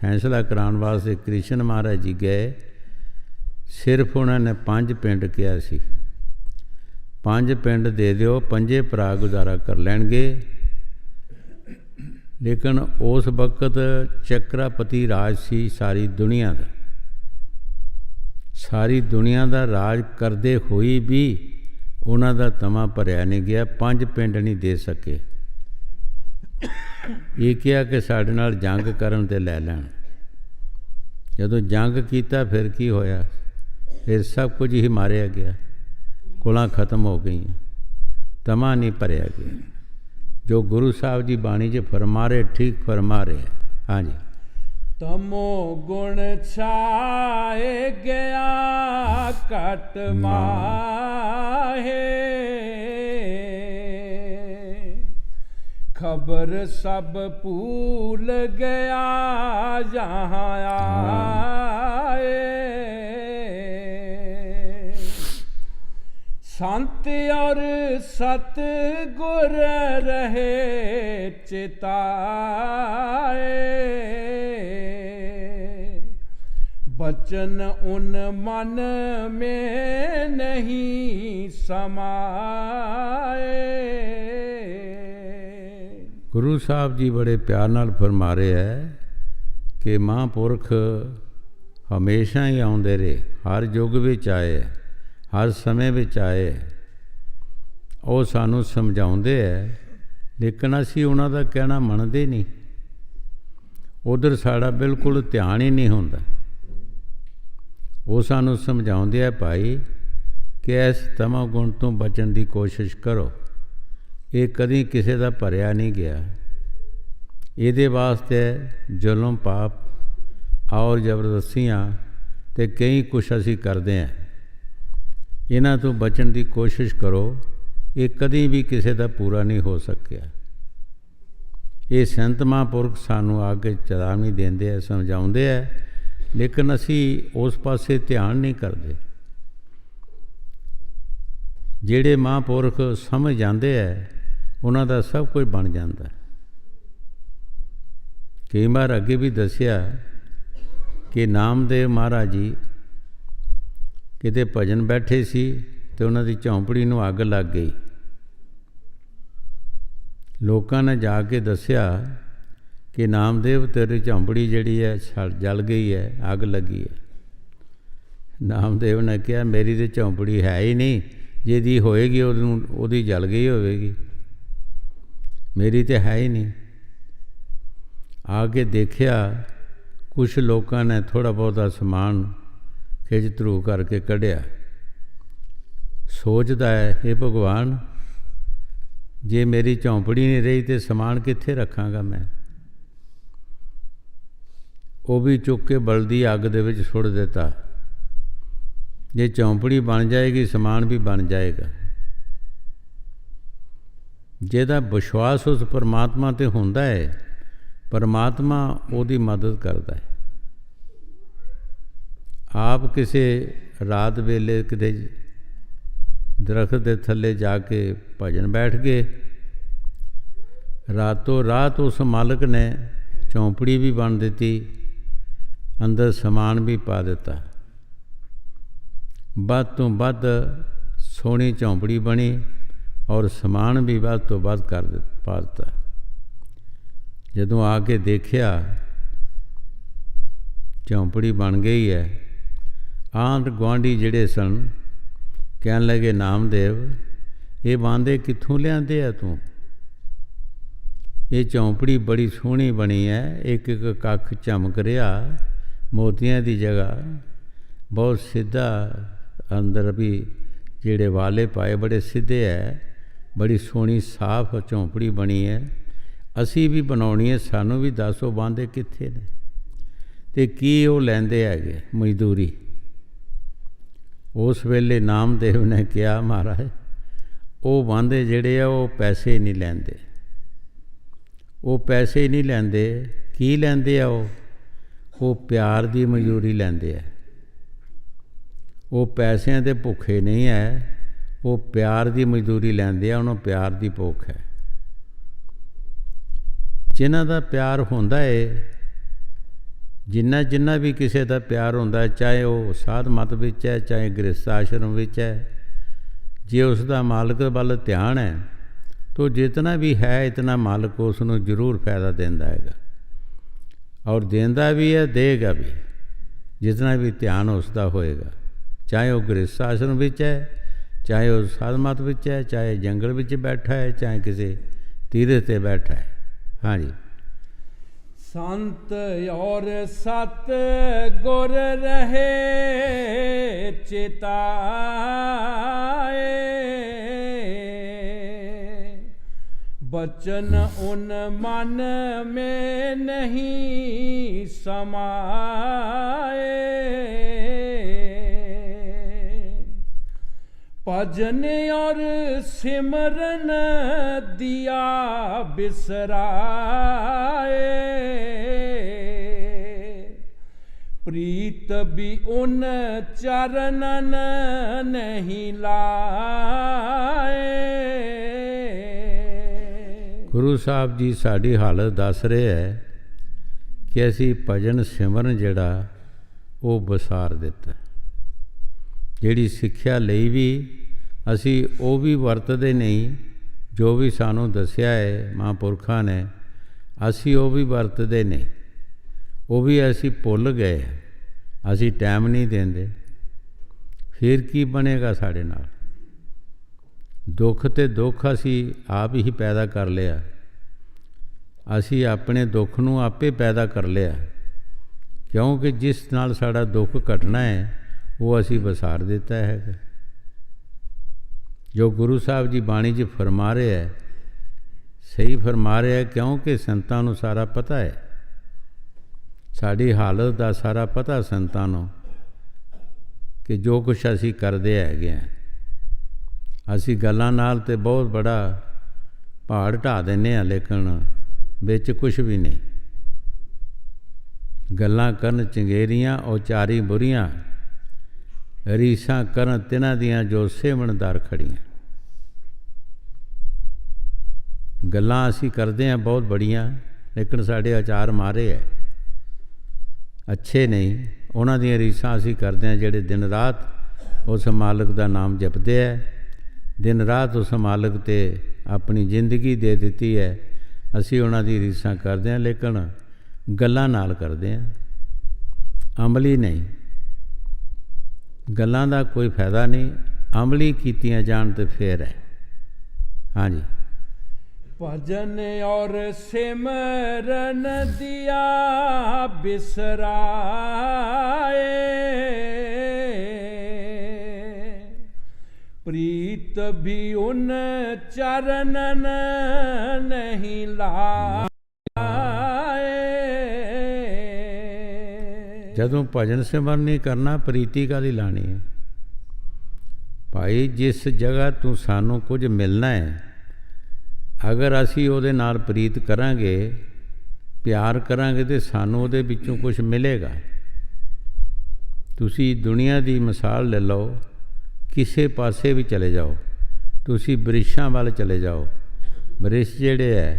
ਫੈਸਲਾ ਕਰਾਉਣ ਵਾਸਤੇ ਕ੍ਰਿਸ਼ਨ ਮਹਾਰਾਜ ਜੀ ਗਏ, ਸਿਰਫ ਉਹਨਾਂ ਨੇ 5 ਪਿੰਡ ਕਿਹਾ ਸੀ, 5 ਪਿੰਡ ਦੇ ਦਿਓ, 5 ਭਰਾ ਗੁਜ਼ਾਰਾ ਕਰ ਲੈਣਗੇ। ਲੇਕਿਨ ਉਸ ਵਕਤ ਚੱਕਰਾਪਤੀ ਰਾਜ ਸੀ ਸਾਰੀ ਦੁਨੀਆ ਦਾ। ਸਾਰੀ ਦੁਨੀਆ ਦਾ ਰਾਜ ਕਰਦੇ ਹੋਈ ਵੀ ਉਹਨਾਂ ਦਾ ਤਮਾ ਭਰਿਆ ਨਹੀਂ ਗਿਆ, 5 ਪਿੰਡ ਨਹੀਂ ਦੇ ਸਕੇ। ਇਹ ਕਿਹਾ ਕਿ ਸਾਡੇ ਨਾਲ ਜੰਗ ਕਰਨ 'ਤੇ ਲੈ ਲੈਣ। ਜਦੋਂ ਜੰਗ ਕੀਤਾ ਫਿਰ ਕੀ ਹੋਇਆ, ਫਿਰ ਸਭ ਕੁਝ ਹੀ ਮਾਰਿਆ ਗਿਆ, ਕੁਲਾਂ ਖਤਮ ਹੋ ਗਈਆਂ, ਤਮਾ ਨਹੀਂ ਭਰਿਆ ਗਿਆ। ਜੋ ਗੁਰੂ ਸਾਹਿਬ ਜੀ ਬਾਣੀ 'ਚ ਫਰਮਾ ਰਹੇ ਠੀਕ ਫਰਮਾ ਰਹੇ। ਹਾਂਜੀ, ਤਮੋ ਗੁਣ ਛਾਏ ਗਿਆ ਘਟ ਮਾਹੇ, ਖਬਰ ਸਭ ਭੂਲ ਗਿਆ ਜਹਾਂ ਆਏ। ਸੰਤ ਔਰ ਸਤ ਗੁਰ ਰਹੇ ਚਿਤਾਏ, बचन उन मन में नहीं समाए। ਗੁਰੂ ਸਾਹਿਬ ਜੀ ਬੜੇ ਪਿਆਰ ਨਾਲ ਫਰਮਾ ਰਹੇ ਹੈ ਕਿ ਮਹਾਂਪੁਰਖ ਹਮੇਸ਼ਾ ਹੀ ਆਉਂਦੇ ਰਹੇ, ਹਰ ਯੁੱਗ ਵਿੱਚ ਆਏ, ਹਰ ਸਮੇਂ ਵਿੱਚ ਆਏ। ਉਹ ਸਾਨੂੰ ਸਮਝਾਉਂਦੇ ਹੈ, ਲੇਕਿਨ ਅਸੀਂ ਉਹਨਾਂ ਦਾ ਕਹਿਣਾ ਮੰਨਦੇ ਨਹੀਂ। ਉੱਧਰ ਸਾਡਾ ਬਿਲਕੁਲ ਧਿਆਨ ਹੀ ਨਹੀਂ ਹੁੰਦਾ। ਉਹ ਸਾਨੂੰ ਸਮਝਾਉਂਦੇ ਆ, ਭਾਈ ਕਿ ਇਸ ਤਮੋ ਗੁਣ ਤੋਂ ਬਚਣ ਦੀ ਕੋਸ਼ਿਸ਼ ਕਰੋ, ਇਹ ਕਦੀ ਕਿਸੇ ਦਾ ਭਰਿਆ ਨਹੀਂ ਗਿਆ। ਇਹਦੇ ਵਾਸਤੇ ਜ਼ੁਲਮ, ਪਾਪ ਔਰ ਜ਼ਬਰਦਸਤੀਆਂ ਅਤੇ ਕਈ ਕੁਛ ਅਸੀਂ ਕਰਦੇ ਹਾਂ। ਇਹਨਾਂ ਤੋਂ ਬਚਣ ਦੀ ਕੋਸ਼ਿਸ਼ ਕਰੋ, ਇਹ ਕਦੀ ਵੀ ਕਿਸੇ ਦਾ ਪੂਰਾ ਨਹੀਂ ਹੋ ਸਕਿਆ। ਇਹ ਸੰਤ ਮਹਾਂਪੁਰਖ ਸਾਨੂੰ ਆ ਕੇ ਚੇਤਾਵਨੀ ਦਿੰਦੇ ਆ, ਸਮਝਾਉਂਦੇ ਆ, ਲੇਕਿਨ ਅਸੀਂ ਉਸ ਪਾਸੇ ਧਿਆਨ ਨਹੀਂ ਕਰਦੇ। ਜਿਹੜੇ ਮਹਾਂਪੁਰਖ ਸਮਝ ਜਾਂਦੇ ਹੈ ਉਹਨਾਂ ਦਾ ਸਭ ਕੁਝ ਬਣ ਜਾਂਦਾ। ਕਈ ਵਾਰ ਅੱਗੇ ਵੀ ਦੱਸਿਆ ਕਿ ਨਾਮਦੇਵ ਮਹਾਰਾਜ ਜੀ ਕਿਤੇ ਭਜਨ ਬੈਠੇ ਸੀ ਅਤੇ ਉਹਨਾਂ ਦੀ ਝੌਂਪੜੀ ਨੂੰ ਅੱਗ ਲੱਗ ਗਈ। ਲੋਕਾਂ ਨੇ ਜਾ ਕੇ ਦੱਸਿਆ ਕਿ ਨਾਮਦੇਵ ਤੇਰੀ ਝੌਂਪੜੀ ਜਿਹੜੀ ਹੈ ਜਲ ਗਈ ਹੈ, ਅੱਗ ਲੱਗੀ ਹੈ। ਨਾਮਦੇਵ ਨੇ ਕਿਹਾ, ਮੇਰੀ ਤਾਂ ਝੌਂਪੜੀ ਹੈ ਹੀ ਨਹੀਂ, ਜਿਹਦੀ ਹੋਏਗੀ ਉਹਦੀ ਜਲ ਗਈ ਹੋਵੇਗੀ, ਮੇਰੀ ਤਾਂ ਹੈ ਹੀ ਨਹੀਂ। ਆ ਕੇ ਦੇਖਿਆ, ਕੁਛ ਲੋਕਾਂ ਨੇ ਥੋੜ੍ਹਾ ਬਹੁਤਾ ਸਮਾਨ ਖਿੱਚ ਧਰੂ ਕਰਕੇ ਕੱਢਿਆ। ਸੋਚਦਾ ਹੈ, ਇਹ ਭਗਵਾਨ, ਜੇ ਮੇਰੀ ਝੌਂਪੜੀ ਨਹੀਂ ਰਹੀ ਤਾਂ ਸਮਾਨ ਕਿੱਥੇ ਰੱਖਾਂਗਾ ਮੈਂ। ਉਹ ਵੀ ਚੁੱਕ ਕੇ ਬਲਦੀ ਅੱਗ ਦੇ ਵਿੱਚ ਸੁੱਟ ਦਿੱਤਾ। ਜੇ ਝੌਂਪੜੀ ਬਣ ਜਾਏਗੀ, ਸਮਾਨ ਵੀ ਬਣ ਜਾਏਗਾ। ਜਿਹਦਾ ਵਿਸ਼ਵਾਸ ਉਸ ਪਰਮਾਤਮਾ 'ਤੇ ਹੁੰਦਾ ਹੈ, ਪਰਮਾਤਮਾ ਉਹਦੀ ਮਦਦ ਕਰਦਾ ਹੈ। ਆਪ ਕਿਸੇ ਰਾਤ ਵੇਲੇ ਕਿਤੇ ਦਰਖਤ ਦੇ ਥੱਲੇ ਜਾ ਕੇ ਭਜਨ ਬੈਠ ਗਏ। ਰਾਤੋਂ ਰਾਤ ਉਸ ਮਾਲਕ ਨੇ ਝੌਂਪੜੀ ਵੀ ਬਣ ਦਿੱਤੀ, ਅੰਦਰ ਸਮਾਨ ਵੀ ਪਾ ਦਿੱਤਾ। ਵੱਧ ਤੋਂ ਵੱਧ ਸੋਹਣੀ ਝੌਂਪੜੀ ਬਣੀ ਔਰ ਸਮਾਨ ਵੀ ਵੱਧ ਤੋਂ ਵੱਧ ਪਾ ਦਿੱਤਾ। ਜਦੋਂ ਆ ਕੇ ਦੇਖਿਆ ਝੌਂਪੜੀ ਬਣ ਗਈ ਹੈ, ਆਂਢ ਗੁਆਂਢੀ ਜਿਹੜੇ ਸਨ ਕਹਿਣ ਲੱਗੇ, ਨਾਮਦੇਵ ਇਹ ਬਾਂਦੇ ਕਿੱਥੋਂ ਲਿਆਂਦੇ ਆ ਤੂੰ? ਇਹ ਝੌਂਪੜੀ ਬੜੀ ਸੋਹਣੀ ਬਣੀ ਹੈ, ਇੱਕ ਇੱਕ ਕੱਖ ਚਮਕ ਰਿਹਾ ਮੋਤੀਆਂ ਦੀ ਜਗ੍ਹਾ, ਬਹੁਤ ਸਿੱਧਾ, ਅੰਦਰ ਵੀ ਜਿਹੜੇ ਵਾਲੇ ਪਾਏ ਬੜੇ ਸਿੱਧੇ ਹੈ, ਬੜੀ ਸੋਹਣੀ ਸਾਫ਼ ਝੌਂਪੜੀ ਬਣੀ ਹੈ, ਅਸੀਂ ਵੀ ਬਣਾਉਣੀ ਹੈ, ਸਾਨੂੰ ਵੀ ਦੱਸੋ ਬਾਂਦੇ ਕਿੱਥੇ ਨੇ ਅਤੇ ਕੀ ਉਹ ਲੈਂਦੇ ਹੈਗੇ ਮਜ਼ਦੂਰੀ। ਉਸ ਵੇਲੇ ਨਾਮਦੇਵ ਨੇ ਕਿਹਾ, ਮਹਾਰਾਜ ਉਹ ਬਾਂਦੇ ਜਿਹੜੇ ਆ ਉਹ ਪੈਸੇ ਨਹੀਂ ਲੈਂਦੇ, ਉਹ ਪੈਸੇ ਨਹੀਂ ਲੈਂਦੇ। ਕੀ ਲੈਂਦੇ ਆ ਉਹ ਪਿਆਰ ਦੀ ਮਜ਼ਦੂਰੀ ਲੈਂਦੇ ਆ। ਉਹ ਪੈਸਿਆਂ ਦੇ ਭੁੱਖੇ ਨਹੀਂ ਹੈ, ਉਹ ਪਿਆਰ ਦੀ ਮਜ਼ਦੂਰੀ ਲੈਂਦੇ ਆ, ਉਹਨੂੰ ਪਿਆਰ ਦੀ ਭੁੱਖ ਹੈ। ਜਿਨ੍ਹਾਂ ਦਾ ਪਿਆਰ ਹੁੰਦਾ ਹੈ, ਜਿੰਨਾ ਵੀ ਕਿਸੇ ਦਾ ਪਿਆਰ ਹੁੰਦਾ, ਚਾਹੇ ਉਹ ਸਾਧ ਮਤ ਵਿੱਚ ਹੈ, ਚਾਹੇ ਗ੍ਰਸਥ ਆਸ਼ਰਮ ਵਿੱਚ ਹੈ, ਜੇ ਉਸ ਦਾ ਮਾਲਕ ਵੱਲ ਧਿਆਨ ਹੈ ਤਾਂ ਜਿਤਨਾ ਵੀ ਹੈ ਇਤਨਾ ਮਾਲਕ ਉਸ ਨੂੰ ਜ਼ਰੂਰ ਫਾਇਦਾ ਦਿੰਦਾ ਹੈਗਾ, ਔਰ ਦਿੰਦਾ ਵੀ ਹੈ, ਦੇਗਾ ਵੀ, ਜਿਤਨਾ ਵੀ ਧਿਆਨ ਉਸ ਦਾ ਹੋਏਗਾ, ਚਾਹੇ ਉਹ ਗ੍ਰਸਥ ਆਸ਼ਰਮ ਵਿੱਚ ਹੈ, ਚਾਹੇ ਉਹ ਸਾਧ ਮਤ ਵਿੱਚ ਹੈ, ਚਾਹੇ ਜੰਗਲ ਵਿੱਚ ਬੈਠਾ ਹੈ, ਚਾਹੇ ਕਿਸੇ ਤੀਰਥ 'ਤੇ ਬੈਠਾ ਹੈ। ਹਾਂਜੀ। संत और सत गुर रहे चिताए, बचन उन मन में नहीं समाए, भजन और सिमरन दिया बिसराए, प्रीत भी उन चरणन नहीं लाए। गुरु साहब जी साड़ी हालत दस रहे है कि असी भजन सिमरन जिहड़ा वो बसार दिता, जिहड़ी सिक्ख्या लई भी असी वो भी वरतदे नहीं, जो भी सानू दसिया है महापुरखा ने असी वो भी वरतदे नहीं, वो भी असी भुल गए, असी टाइम नहीं देंदे। फिर की बनेगा साढ़े नाल? दुख ते दुख असी आप ही पैदा कर लिया, असी अपने दुख नू आपे पैदा कर लिया, क्योंकि जिस नाल साड़ा दुख घटना है वो असी बसार देता है। जो गुरु साहब जी बाणी च फरमा रहे है, सही फरमा रहे है, क्योंकि संतां नू सारा पता है, साड़ी हालत का सारा पता संतां नू कि जो कुछ असी करते है, असी गल्लां नाल ते बहुत बड़ा पहाड़ ढा देने हैं, लेकिन बिच कुछ भी नहीं। गल्लां करन चंगेरियां और चारी बुरियां, रीसां करन तिन्हां दियां जो सेवणदार खड़ियां। गल्लां असी करते हैं बहुत बड़ियां, लेकिन साढ़े आचार मारे है, अच्छे नहीं। उन्हां दियां रीसां असी करते हैं जिहड़े दिन रात उस मालक का नाम जपते हैं, दिन रात उस मालक ते अपनी जिंदगी दे दिती है। असी उन्हां दी रीसां करते हैं, लेकिन गल्लां नाल करते हैं, अमली नहीं। गल्लां दा कोई फायदा नहीं, अमली कीतियां जाण ते फिर है। हाँ जी। भजन और सिमरन दिया बिसराए, प्रीत भी उन चरणन नहीं लाए। जदों भजन सिमरन नहीं करना, प्रीति काहदी लानी है? भाई जिस जगह तू सानू कुछ मिलना है, अगर असी उहदे नाल प्रीत करांगे, प्यार करांगे, तो सानू उहदे विचों कुछ मिलेगा। तुसी दुनिया की मिसाल ले लो, किसी पासे भी चले जाओ, तुसी वृक्षां वाल चले जाओ, वृक्ष जिहड़े है,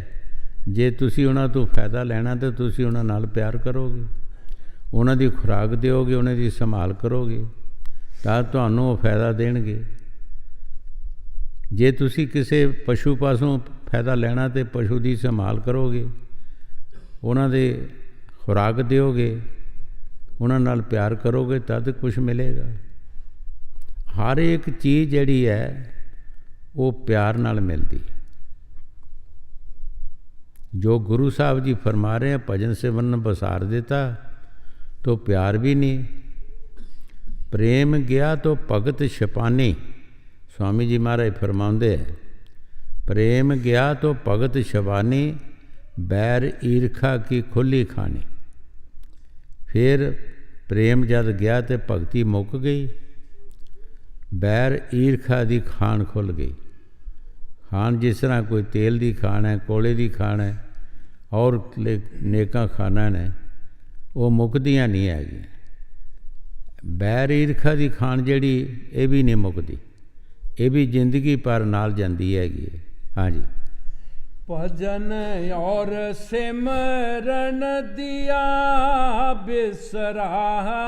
जे तुसी उन्हां तों फायदा लैना तो तुसी उन्हां नाल प्यार करोगे, उन्हां दी खुराक दिओगे, उन्हां दी संभाल करोगे, ਤਾਂ ਤੁਹਾਨੂੰ ਉਹ ਫਾਇਦਾ ਦੇਣਗੇ। ਜੇ ਤੁਸੀਂ ਕਿਸੇ ਪਸ਼ੂ ਪਾਸੋਂ ਫਾਇਦਾ ਲੈਣਾ ਤੇ ਪਸ਼ੂ ਦੀ ਸੰਭਾਲ ਕਰੋਗੇ, ਉਹਨਾਂ ਦੇ ਖੁਰਾਕ ਦਿਓਗੇ, ਉਹਨਾਂ ਨਾਲ ਪਿਆਰ ਕਰੋਗੇ, ਤਦ ਕੁਛ ਮਿਲੇਗਾ। ਹਰ ਇੱਕ ਚੀਜ਼ ਜਿਹੜੀ ਹੈ ਉਹ ਪਿਆਰ ਨਾਲ ਮਿਲਦੀ ਹੈ। ਜੋ ਗੁਰੂ ਸਾਹਿਬ ਜੀ ਫਰਮਾ ਰਹੇ हैं, भजन से मन बसार देता तो प्यार भी नहीं, प्रेम गया तो भगत छपानी। स्वामी जी महाराज फरमाते हैं, प्रेम गया तो भगत छपानी, बैर ईर्खा की खुली खानी। फिर प्रेम जद गया तो भगती मुक गई, बैर ईर्खा की खान खुल गई। खान जिस तरह कोई तेल की खान है, कोले की खान है और नेकां खाना ने, वो मुकदियाँ नहीं है। बैर ईर्खा की खान जिहड़ी ये भी नहीं मुकदी, ये भी जिंदगी पर नाल जाती हैगी। हाँ जी। भजन और सिमरन दिया बिसराए,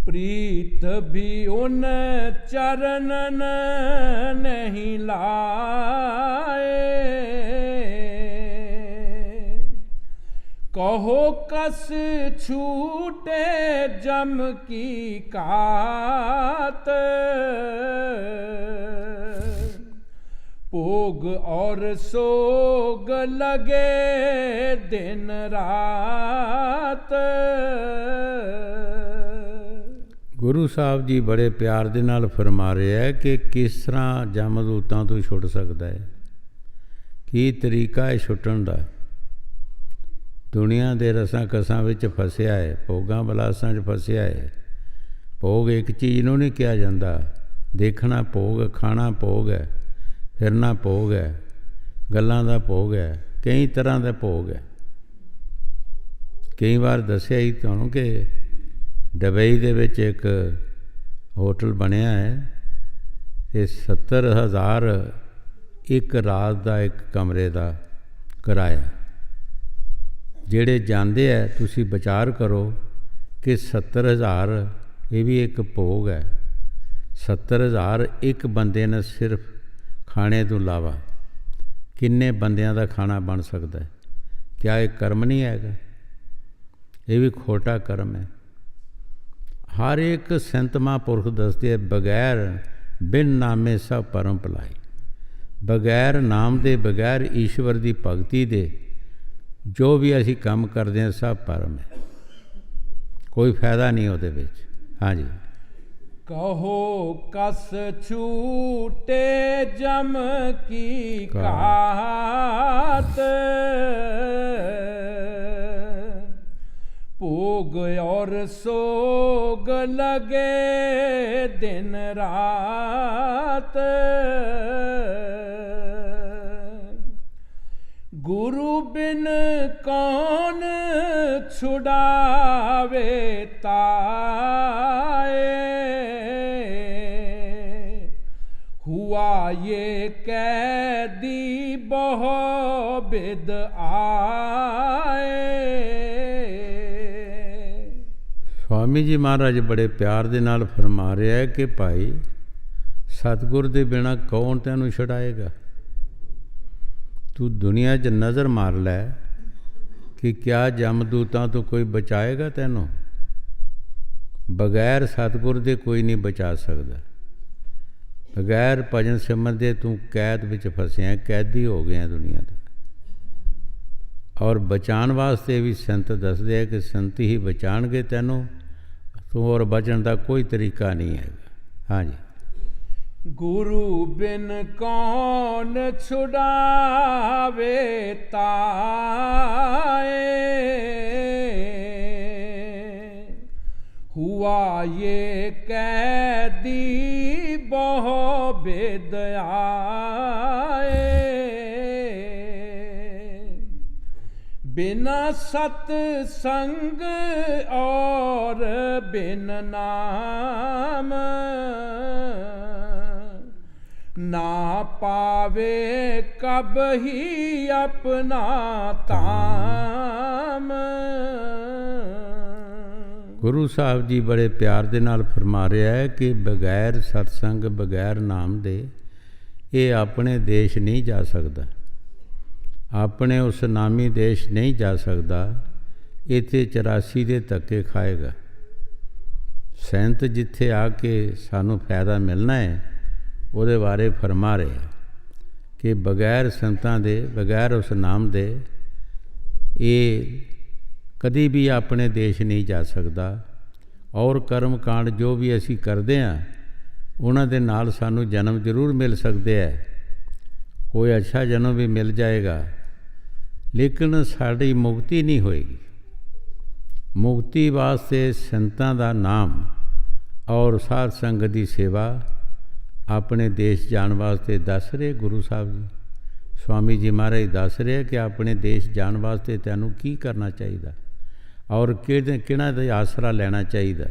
प्रीत भी उन चरणन नहीं लाए। कहो कस छूटे जम की कात, भोग और सोग लगे दिन रात। ਗੁਰੂ ਸਾਹਿਬ ਜੀ ਬੜੇ ਪਿਆਰ ਦੇ ਨਾਲ ਫਰਮਾ ਰਿਹਾ ਹੈ ਕਿ ਕਿਸ ਤਰ੍ਹਾਂ ਜਮਦੂਤਾਂ ਤੋਂ ਛੁੱਟ ਸਕਦਾ ਹੈ, ਕੀ ਤਰੀਕਾ ਹੈ ਛੁੱਟਣ ਦਾ। ਦੁਨੀਆ ਦੇ ਰਸਾਂ ਕਸਾਂ ਵਿੱਚ ਫਸਿਆ ਹੈ, ਭੋਗਾਂ ਬਲਾਸਾਂ 'ਚ ਫਸਿਆ ਹੈ। ਭੋਗ ਇੱਕ ਚੀਜ਼ ਨੂੰ ਨਹੀਂ ਕਿਹਾ ਜਾਂਦਾ, ਦੇਖਣਾ ਭੋਗ, ਖਾਣਾ ਭੋਗ ਹੈ, ਫਿਰਨਾ ਭੋਗ ਹੈ, ਗੱਲਾਂ ਦਾ ਭੋਗ ਹੈ, ਕਈ ਤਰ੍ਹਾਂ ਦਾ ਭੋਗ ਹੈ। ਕਈ ਵਾਰ ਦੱਸਿਆ ਹੀ ਤੁਹਾਨੂੰ ਕਿ ਡਬਈ ਦੇ ਵਿੱਚ ਇੱਕ ਹੋਟਲ ਬਣਿਆ ਹੈ ਅਤੇ 70,000 ਇੱਕ ਰਾਤ ਦਾ ਇੱਕ ਕਮਰੇ ਦਾ ਕਿਰਾਇਆ। ਜਿਹੜੇ ਜਾਂਦੇ ਹੈ ਤੁਸੀਂ ਵਿਚਾਰ ਕਰੋ ਕਿ 70,000 ਇਹ ਵੀ ਇੱਕ ਭੋਗ ਹੈ। 70,000 ਇੱਕ ਬੰਦੇ ਨੇ ਸਿਰਫ ਖਾਣੇ ਤੋਂ ਇਲਾਵਾ ਕਿੰਨੇ ਬੰਦਿਆਂ ਦਾ ਖਾਣਾ ਬਣ ਸਕਦਾ ਹੈ? ਕਿਆ ਇਹ ਕਰਮ ਨਹੀਂ ਹੈਗਾ? ਇਹ ਵੀ ਖੋਟਾ ਕਰਮ ਹੈ। ਹਰ ਇੱਕ ਸੰਤ ਮਹਾਂਪੁਰਖ ਦੱਸਦੇ ਬਗੈਰ ਬਿਨ ਨਾਮੇ ਸਭ ਪਰਮ ਭਲਾਈ। ਬਗੈਰ ਨਾਮ ਦੇ, ਬਗੈਰ ਈਸ਼ਵਰ ਦੀ ਭਗਤੀ ਦੇ ਜੋ ਵੀ ਅਸੀਂ ਕੰਮ ਕਰਦੇ ਹਾਂ ਸਭ ਪਰਮ ਹੈ, ਕੋਈ ਫਾਇਦਾ ਨਹੀਂ ਉਹਦੇ ਵਿੱਚ। ਹਾਂਜੀ। कहो कस छूटे जम की कात, भोग और सोग लगे दिन रात। गुरु बिन कौन छुड़ावे ताए, हुआ ये कैदी बहु बिद आए। स्वामी जी महाराज बड़े प्यार दे नाल फरमा रहा है कि भाई सतगुर दे बिना कौन तैनूं छुड़ाएगा। तू दुनिया 'च नज़र मार लै कि क्या जमदूतां तो कोई बचाएगा तैनूं। बगैर सतगुर दे कोई नहीं बचा सकता। बगैर भजन सिमरन दे तू कैद विच फसिया, कैदी हो गया दुनिया का। और बचाने वास्ते भी संत दसदे है कि संत ही बचाणगे तैनूं, तो और बचण का कोई तरीका नहीं है। हाँ जी। गुरु बिन कौन छुड़ावे ताए, हुआ ये कैदी बहु बिद आए। बिना सत्संग और बिन नाम, ना पावे कब ही अपना ताम। ਗੁਰੂ ਸਾਹਿਬ ਜੀ ਬੜੇ ਪਿਆਰ ਦੇ ਨਾਲ ਫਰਮਾ ਰਿਹਾ ਹੈ ਕਿ ਬਗੈਰ ਸਤਸੰਗ, ਬਗੈਰ ਨਾਮ ਦੇ ਇਹ ਆਪਣੇ ਦੇਸ਼ ਨਹੀਂ ਜਾ ਸਕਦਾ, ਆਪਣੇ ਉਸ ਨਾਮੀ ਦੇਸ਼ ਨਹੀਂ ਜਾ ਸਕਦਾ, ਇੱਥੇ 84 ਦੇ ਧੱਕੇ ਖਾਏਗਾ। ਸੰਤ ਜਿੱਥੇ ਆ ਕੇ ਸਾਨੂੰ ਫਾਇਦਾ ਮਿਲਣਾ ਹੈ, ਉਹਦੇ ਬਾਰੇ ਫਰਮਾ ਰਿਹਾ ਕਿ ਬਗੈਰ ਸੰਤਾਂ ਦੇ, ਬਗੈਰ ਉਸ ਨਾਮ ਦੇ ਇਹ ਕਦੀ ਵੀ ਆਪਣੇ ਦੇਸ਼ ਨਹੀਂ ਜਾ ਸਕਦਾ। ਔਰ ਕਰਮ ਕਾਂਡ ਜੋ ਵੀ ਅਸੀਂ ਕਰਦੇ ਹਾਂ ਉਹਨਾਂ ਦੇ ਨਾਲ ਸਾਨੂੰ ਜਨਮ ਜ਼ਰੂਰ ਮਿਲ ਸਕਦੇ ਹੈ, ਕੋਈ ਅੱਛਾ ਜਨਮ ਵੀ ਮਿਲ ਜਾਏਗਾ, ਲੇਕਿਨ ਸਾਡੀ ਮੁਕਤੀ ਨਹੀਂ ਹੋਏਗੀ। ਮੁਕਤੀ ਵਾਸਤੇ ਸੰਤਾਂ ਦਾ ਨਾਮ ਔਰ ਸਾਧ ਸੰਗਤ ਦੀ ਸੇਵਾ ਆਪਣੇ ਦੇਸ਼ ਜਾਣ ਵਾਸਤੇ ਦੱਸ ਰਹੇ ਗੁਰੂ ਸਾਹਿਬ ਜੀ। ਸਵਾਮੀ ਜੀ ਮਹਾਰਾਜ ਦੱਸ ਰਹੇ ਕਿ ਆਪਣੇ ਦੇਸ਼ ਜਾਣ ਵਾਸਤੇ ਤੈਨੂੰ ਕੀ ਕਰਨਾ ਚਾਹੀਦਾ ਔਰ ਕਿਹਨਾਂ ਦਾ ਆਸਰਾ ਲੈਣਾ ਚਾਹੀਦਾ,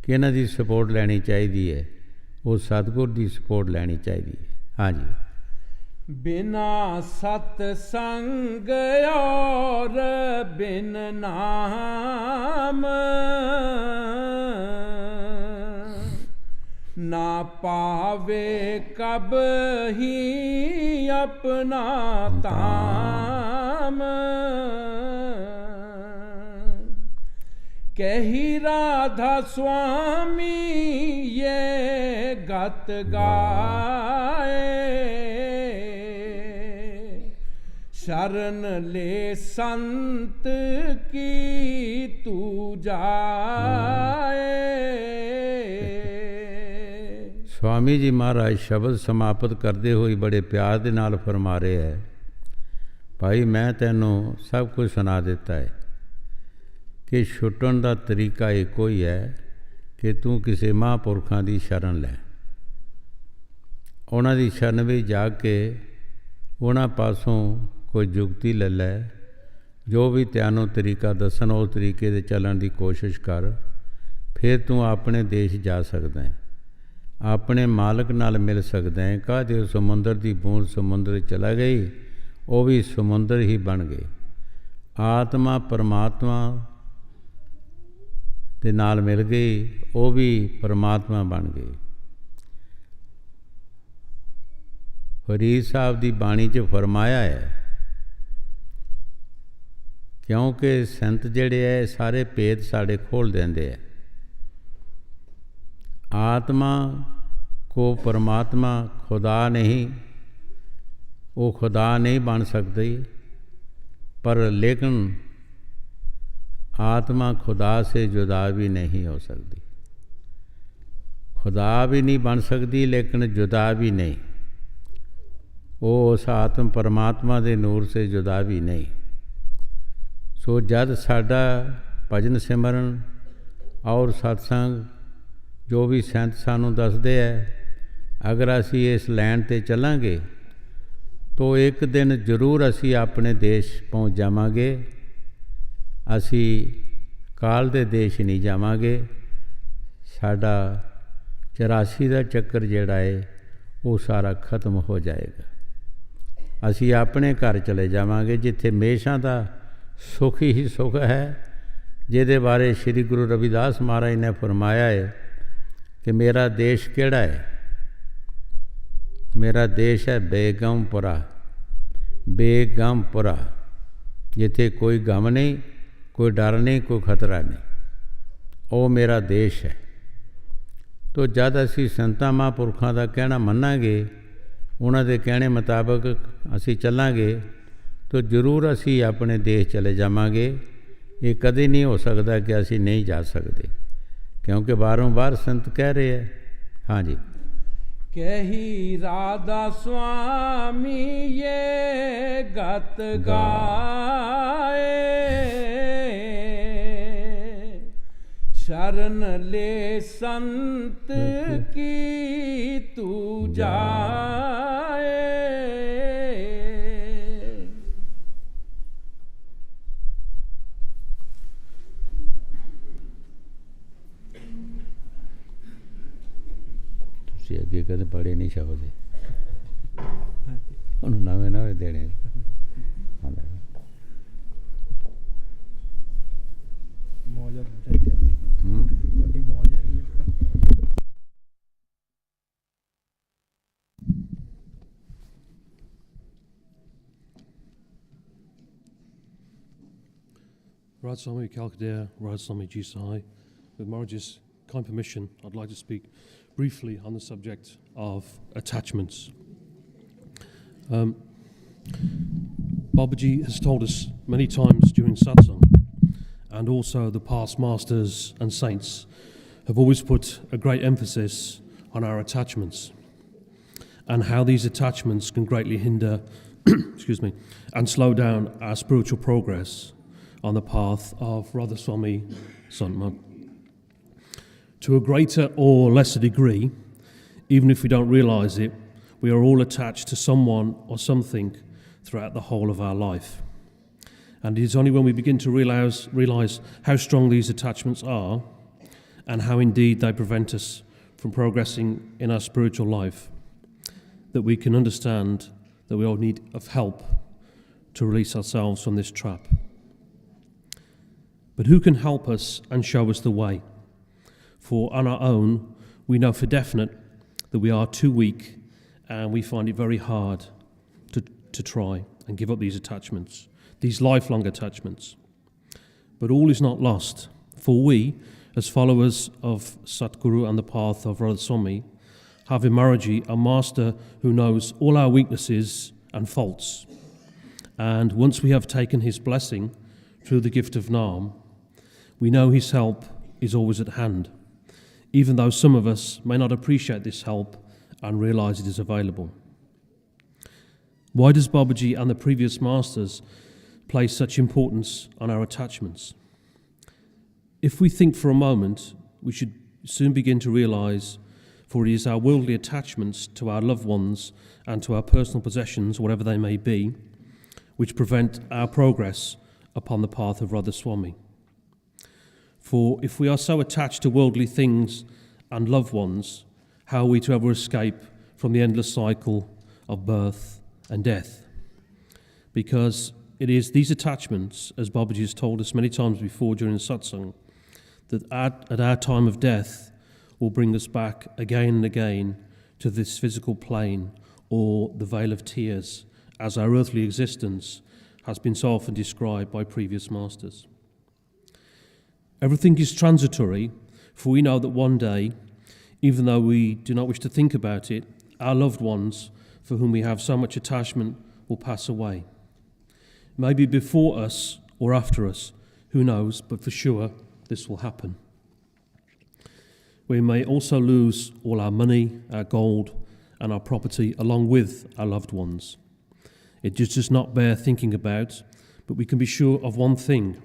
ਕਿਹਨਾਂ ਦੀ ਸਪੋਰਟ ਲੈਣੀ ਚਾਹੀਦੀ ਹੈ। ਉਹ ਸਤਿਗੁਰ ਦੀ ਸਪੋਰਟ ਲੈਣੀ ਚਾਹੀਦੀ ਹੈ। ਹਾਂਜੀ। ਬਿਨਾ ਸਤ ਸੰਗ ਔਰ ਬਿਨ ਨਾਮ ਨਾ ਪਾਵੇ ਕਬ ਹੀ ਆਪਣਾ ਤਾਮ। ਕਹੀ ਰਾਧਾ ਸੁਆਮੀ ਇਹ ਗਤ ਗਾਏ, शरण ले संत की तू जाए। स्वामी जी महाराज शब्द समाप्त करते हुए बड़े प्यार दे नाल फरमा रहे है, भाई मैं तैनू सब कुछ सुना दिता है कि छुट्टन का तरीका एको ही है कि तू किसी महापुरखों की शरण लै, उन्हां दी शरण में जा के उन्हां पासों कोई जुगती ले लै, जो भी तैनू तरीका दसन उस तरीके दे चलन की कोशिश कर, फिर तू अपने देश जा सकदा है, अपने मालक नाल मिल सकदा है। कह दे समुंदर की बूंद समुंदर चला गई, वो भी समुंदर ही बन गई। आत्मा परमात्मा दे नाल मिल गई, वो भी परमात्मा बन गई। फरीद साहब की बाणी च फरमाया है, क्योंकि संत जिहड़े है सारे भेद साढ़े खोल देंदे है। आत्मा को परमात्मा खुदा नहीं, वो खुदा नहीं बन सकती, पर लेकिन आत्मा खुदा से जुदा भी नहीं हो सकती। खुदा भी नहीं बन सकती लेकिन जुदा भी नहीं, वो उस आत्म परमात्मा के नूर से जुदा भी नहीं। सो जद साडा भजन सिमरन और सत्संग जो भी संत सानू दसदे है, अगर असी इस लैन ते चलांगे तो एक दिन जरूर असी अपने देश पहुँच जावांगे। असी काल दे देश नहीं जावांगे। साडा 84 का चक्कर जिहड़ा है वो सारा खत्म हो जाएगा। असी अपने घर चले जावांगे जिथे हमेशा का सुख ही सुख है, जिहदे बारे श्री गुरु रविदास महाराज ने फरमाया है कि मेरा देश केड़ा है। मेरा देश है बेगमपुरा, बेगमपुरा, जिथे कोई गम नहीं, कोई डर नहीं, कोई खतरा नहीं, वो मेरा देश है। तो जद असी संतां महापुरखों का कहना मन्नांगे, उन्हां दे कहने मुताबक असी चलांगे, तो जरूर असी अपने देश चले जावांगे। ये कभी नहीं हो सकता कि असी नहीं जा सकते, क्योंकि बारों बार संत कह रहे हैं। हाँ जी। कही राधा स्वामी ये गत गाए, शरण ले संत की तू जाए। तुसीं अगे कदे पढ़े नहीं शब्द, उन्होंने नवे नवे देने। मौजा Radha Swami Kalkadeya, Radha Swami Ji Sai. With Maharaj's kind permission, I'd like to speak briefly on the subject of attachments. Babaji has told us many times during satsang, and also the past masters and saints have always put a great emphasis on our attachments and how these attachments can greatly hinder excuse me, and slow down our spiritual progress on the path of Radha Swami Santmat. To a greater or lesser degree, even if we don't realise it, we are all attached to someone or something throughout the whole of our life. And it is only when we begin to realise how strong these attachments are and how indeed they prevent us from progressing in our spiritual life that we can understand that we all need of help to release ourselves from this trap. But who can help us and show us the way? For on our own, we know for definite that we are too weak and we find it very hard to try and give up these attachments, these lifelong attachments. But all is not lost, for we, as followers of Satguru and the path of Radha Swami, have in Maharaji a master who knows all our weaknesses and faults. And once we have taken his blessing through the gift of Naam, we know his help is always at hand, even though some of us may not appreciate this help and realise it is available. Why does Babaji and the previous masters place such importance on our attachments? If we think for a moment, we should soon begin to realise, for it is our worldly attachments to our loved ones and to our personal possessions, whatever they may be, which prevent our progress upon the path of Radha Swami. For if we are so attached to worldly things and loved ones, how are we to ever escape from the endless cycle of birth and death? Because it is these attachments, as Babaji has told us many times before during the satsang, that at our time of death will bring us back again and again to this physical plane or the vale of tears, as our earthly existence has been so often described by previous masters. Everything is transitory, for we know that one day, even though we do not wish to think about it, our loved ones, for whom we have so much attachment, will pass away. Maybe before us or after us, who knows, but for sure this will happen. We may also lose all our money, our gold, and our property along with our loved ones. It just does not bear thinking about, but we can be sure of one thing.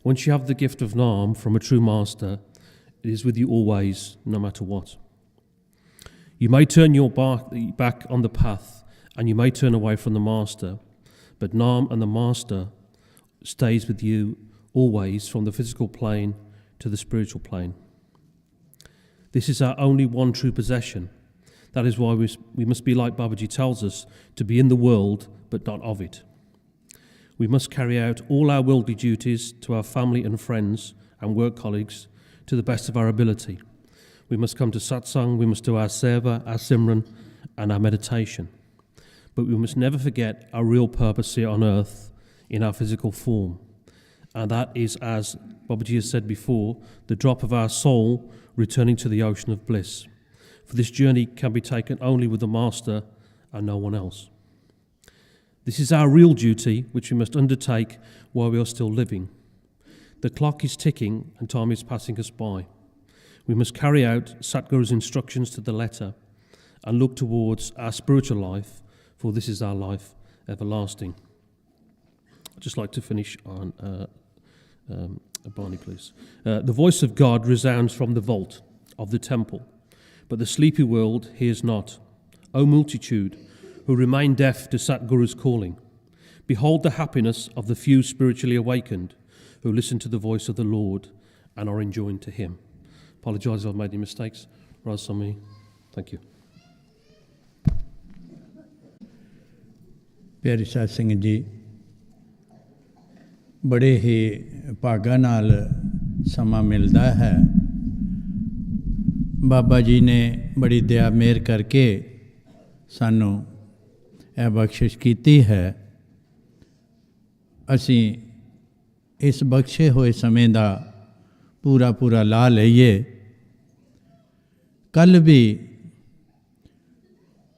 Once you have the gift of Naam from a true master, it is with you always, no matter what. You may turn your back on the path, and you may turn away from the master, but Naam and the master stays with you always from the physical plane to the spiritual plane. This is our only one true possession. That is why we must be like Babaji tells us, to be in the world, but not of it. We must carry out all our worldly duties to our family and friends and work colleagues to the best of our ability. We must come to satsang, we must do our seva, our simran, and our meditation. But we must never forget our real purpose here on earth in our physical form. And that is, as Babaji has said before, the drop of our soul returning to the ocean of bliss. For this journey can be taken only with the Master and no one else. This is our real duty, which we must undertake while we are still living. The clock is ticking and time is passing us by. We must carry out Satguru's instructions to the letter and look towards our spiritual life, for this is our life everlasting. I'd just like to finish on Barney, please. The voice of God resounds from the vault of the temple, but the sleepy world hears not. O multitude, who remain deaf to Satguru's calling, behold the happiness of the few spiritually awakened who listen to the voice of the Lord and are enjoined to him. Apologise if I've made any mistakes. Radha Swami, thank you. ਪਿਆਰੇ ਸਾਧ ਸੰਗਤ ਜੀ, ਬੜੇ ਹੀ ਭਾਗਾਂ ਨਾਲ ਸਮਾਂ ਮਿਲਦਾ ਹੈ। ਬਾਬਾ ਜੀ ਨੇ ਬੜੀ ਦਇਆ ਮਿਹਰ ਕਰਕੇ ਸਾਨੂੰ ਇਹ ਬਖਸ਼ਿਸ਼ ਕੀਤੀ ਹੈ। ਅਸੀਂ ਇਸ ਬਖਸ਼ੇ ਹੋਏ ਸਮੇਂ ਦਾ ਪੂਰਾ ਲਾਭ ਲਈਏ। ਕੱਲ੍ਹ ਵੀ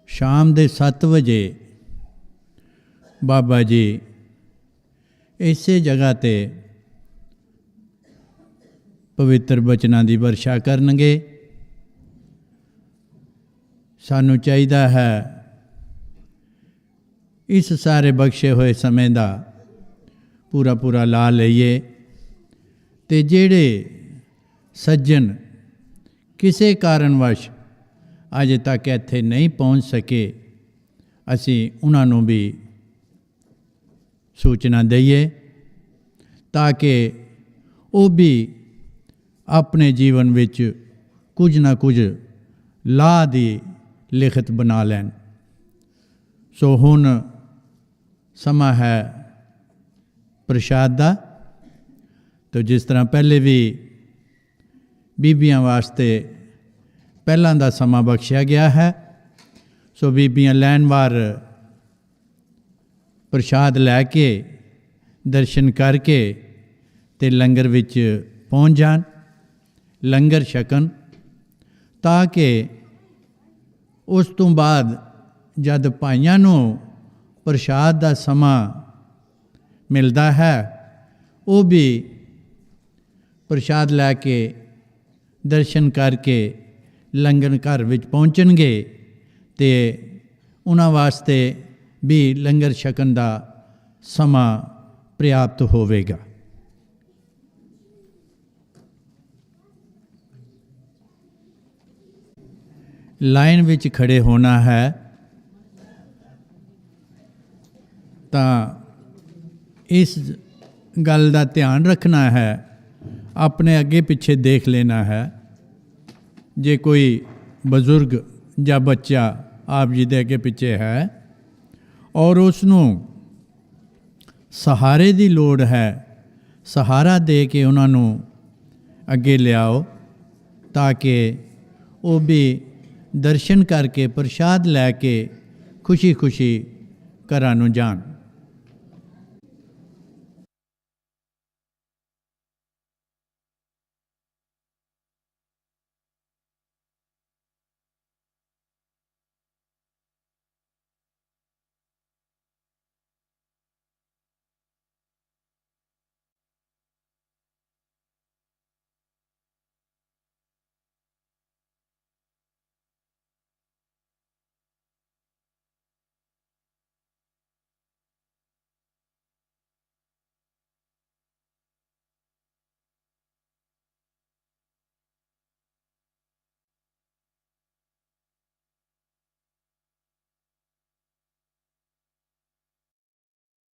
ਸ਼ਾਮ ਦੇ 7 ਵਜੇ ਬਾਬਾ ਜੀ ਇਸੇ ਜਗ੍ਹਾ 'ਤੇ ਪਵਿੱਤਰ ਬਚਨਾਂ ਦੀ ਵਰਸ਼ਾ ਕਰਨਗੇ। ਸਾਨੂੰ ਚਾਹੀਦਾ ਹੈ ਇਸ ਸਾਰੇ ਬਖਸ਼ੇ ਹੋਏ ਸਮੇਂ ਦਾ ਪੂਰਾ ਲਾਭ ਲਈਏ, ਅਤੇ ਜਿਹੜੇ ਸੱਜਣ ਕਿਸੇ ਕਾਰਨਵਸ਼ ਅਜੇ ਤੱਕ ਇੱਥੇ ਨਹੀਂ ਪਹੁੰਚ ਸਕੇ, ਅਸੀਂ ਉਹਨਾਂ ਨੂੰ ਵੀ ਸੂਚਨਾ ਦਈਏ ਤਾਂ ਕਿ ਉਹ ਵੀ ਆਪਣੇ ਜੀਵਨ ਵਿੱਚ ਕੁਝ ਨਾ ਕੁਝ ਲਾਭ ਦੀ ਲਿਖਤ ਬਣਾ ਲੈਣ। ਸੋ ਹੁਣ ਸਮਾਂ ਹੈ ਪ੍ਰਸ਼ਾਦ ਦਾ। ਤਾਂ ਜਿਸ ਤਰ੍ਹਾਂ ਪਹਿਲੇ ਵੀ ਬੀਬੀਆਂ ਵਾਸਤੇ ਪਹਿਲਾਂ ਦਾ ਸਮਾਂ ਬਖਸ਼ਿਆ ਗਿਆ ਹੈ, ਸੋ ਬੀਬੀਆਂ ਲੈਣਵਾਰ ਪ੍ਰਸ਼ਾਦ ਲੈ ਕੇ ਦਰਸ਼ਨ ਕਰਕੇ ਤੇ ਲੰਗਰ ਵਿੱਚ ਪਹੁੰਚ ਜਾਣ, ਲੰਗਰ ਛਕਣ, ਤਾਂ ਕਿ ਉਸ ਤੋਂ ਬਾਅਦ ਜਦ ਭਾਈਆਂ ਨੂੰ ਪ੍ਰਸ਼ਾਦ ਦਾ ਸਮਾਂ ਮਿਲਦਾ ਹੈ, ਉਹ ਵੀ ਪ੍ਰਸ਼ਾਦ ਲੈ ਕੇ ਦਰਸ਼ਨ ਕਰਕੇ ਲੰਗਰ ਘਰ ਵਿੱਚ ਪਹੁੰਚਣਗੇ ਅਤੇ ਉਹਨਾਂ ਵਾਸਤੇ ਵੀ ਲੰਗਰ ਛਕਣ ਦਾ ਸਮਾਂ ਪ੍ਰਾਪਤ ਹੋਵੇਗਾ। ਲਾਈਨ ਵਿੱਚ ਖੜੇ ਹੋਣਾ ਹੈ ਤਾਂ ਇਸ ਗੱਲ ਦਾ ਧਿਆਨ ਰੱਖਣਾ ਹੈ, ਆਪਣੇ ਅੱਗੇ ਪਿੱਛੇ ਦੇਖ ਲੈਣਾ ਹੈ। ਜੇ ਕੋਈ ਬਜ਼ੁਰਗ ਜਾਂ ਬੱਚਾ ਆਪ ਜੀ ਦੇ ਅੱਗੇ ਪਿੱਛੇ ਹੈ ਔਰ ਉਸ ਨੂੰ ਸਹਾਰੇ ਦੀ ਲੋੜ ਹੈ, ਸਹਾਰਾ ਦੇ ਕੇ ਉਹਨਾਂ ਨੂੰ ਅੱਗੇ ਲਿਆਓ ਤਾਂ ਕਿ ਉਹ ਵੀ ਦਰਸ਼ਨ ਕਰਕੇ ਪ੍ਰਸ਼ਾਦ ਲੈ ਕੇ ਖੁਸ਼ੀ ਘਰਾਂ ਨੂੰ ਜਾਣ।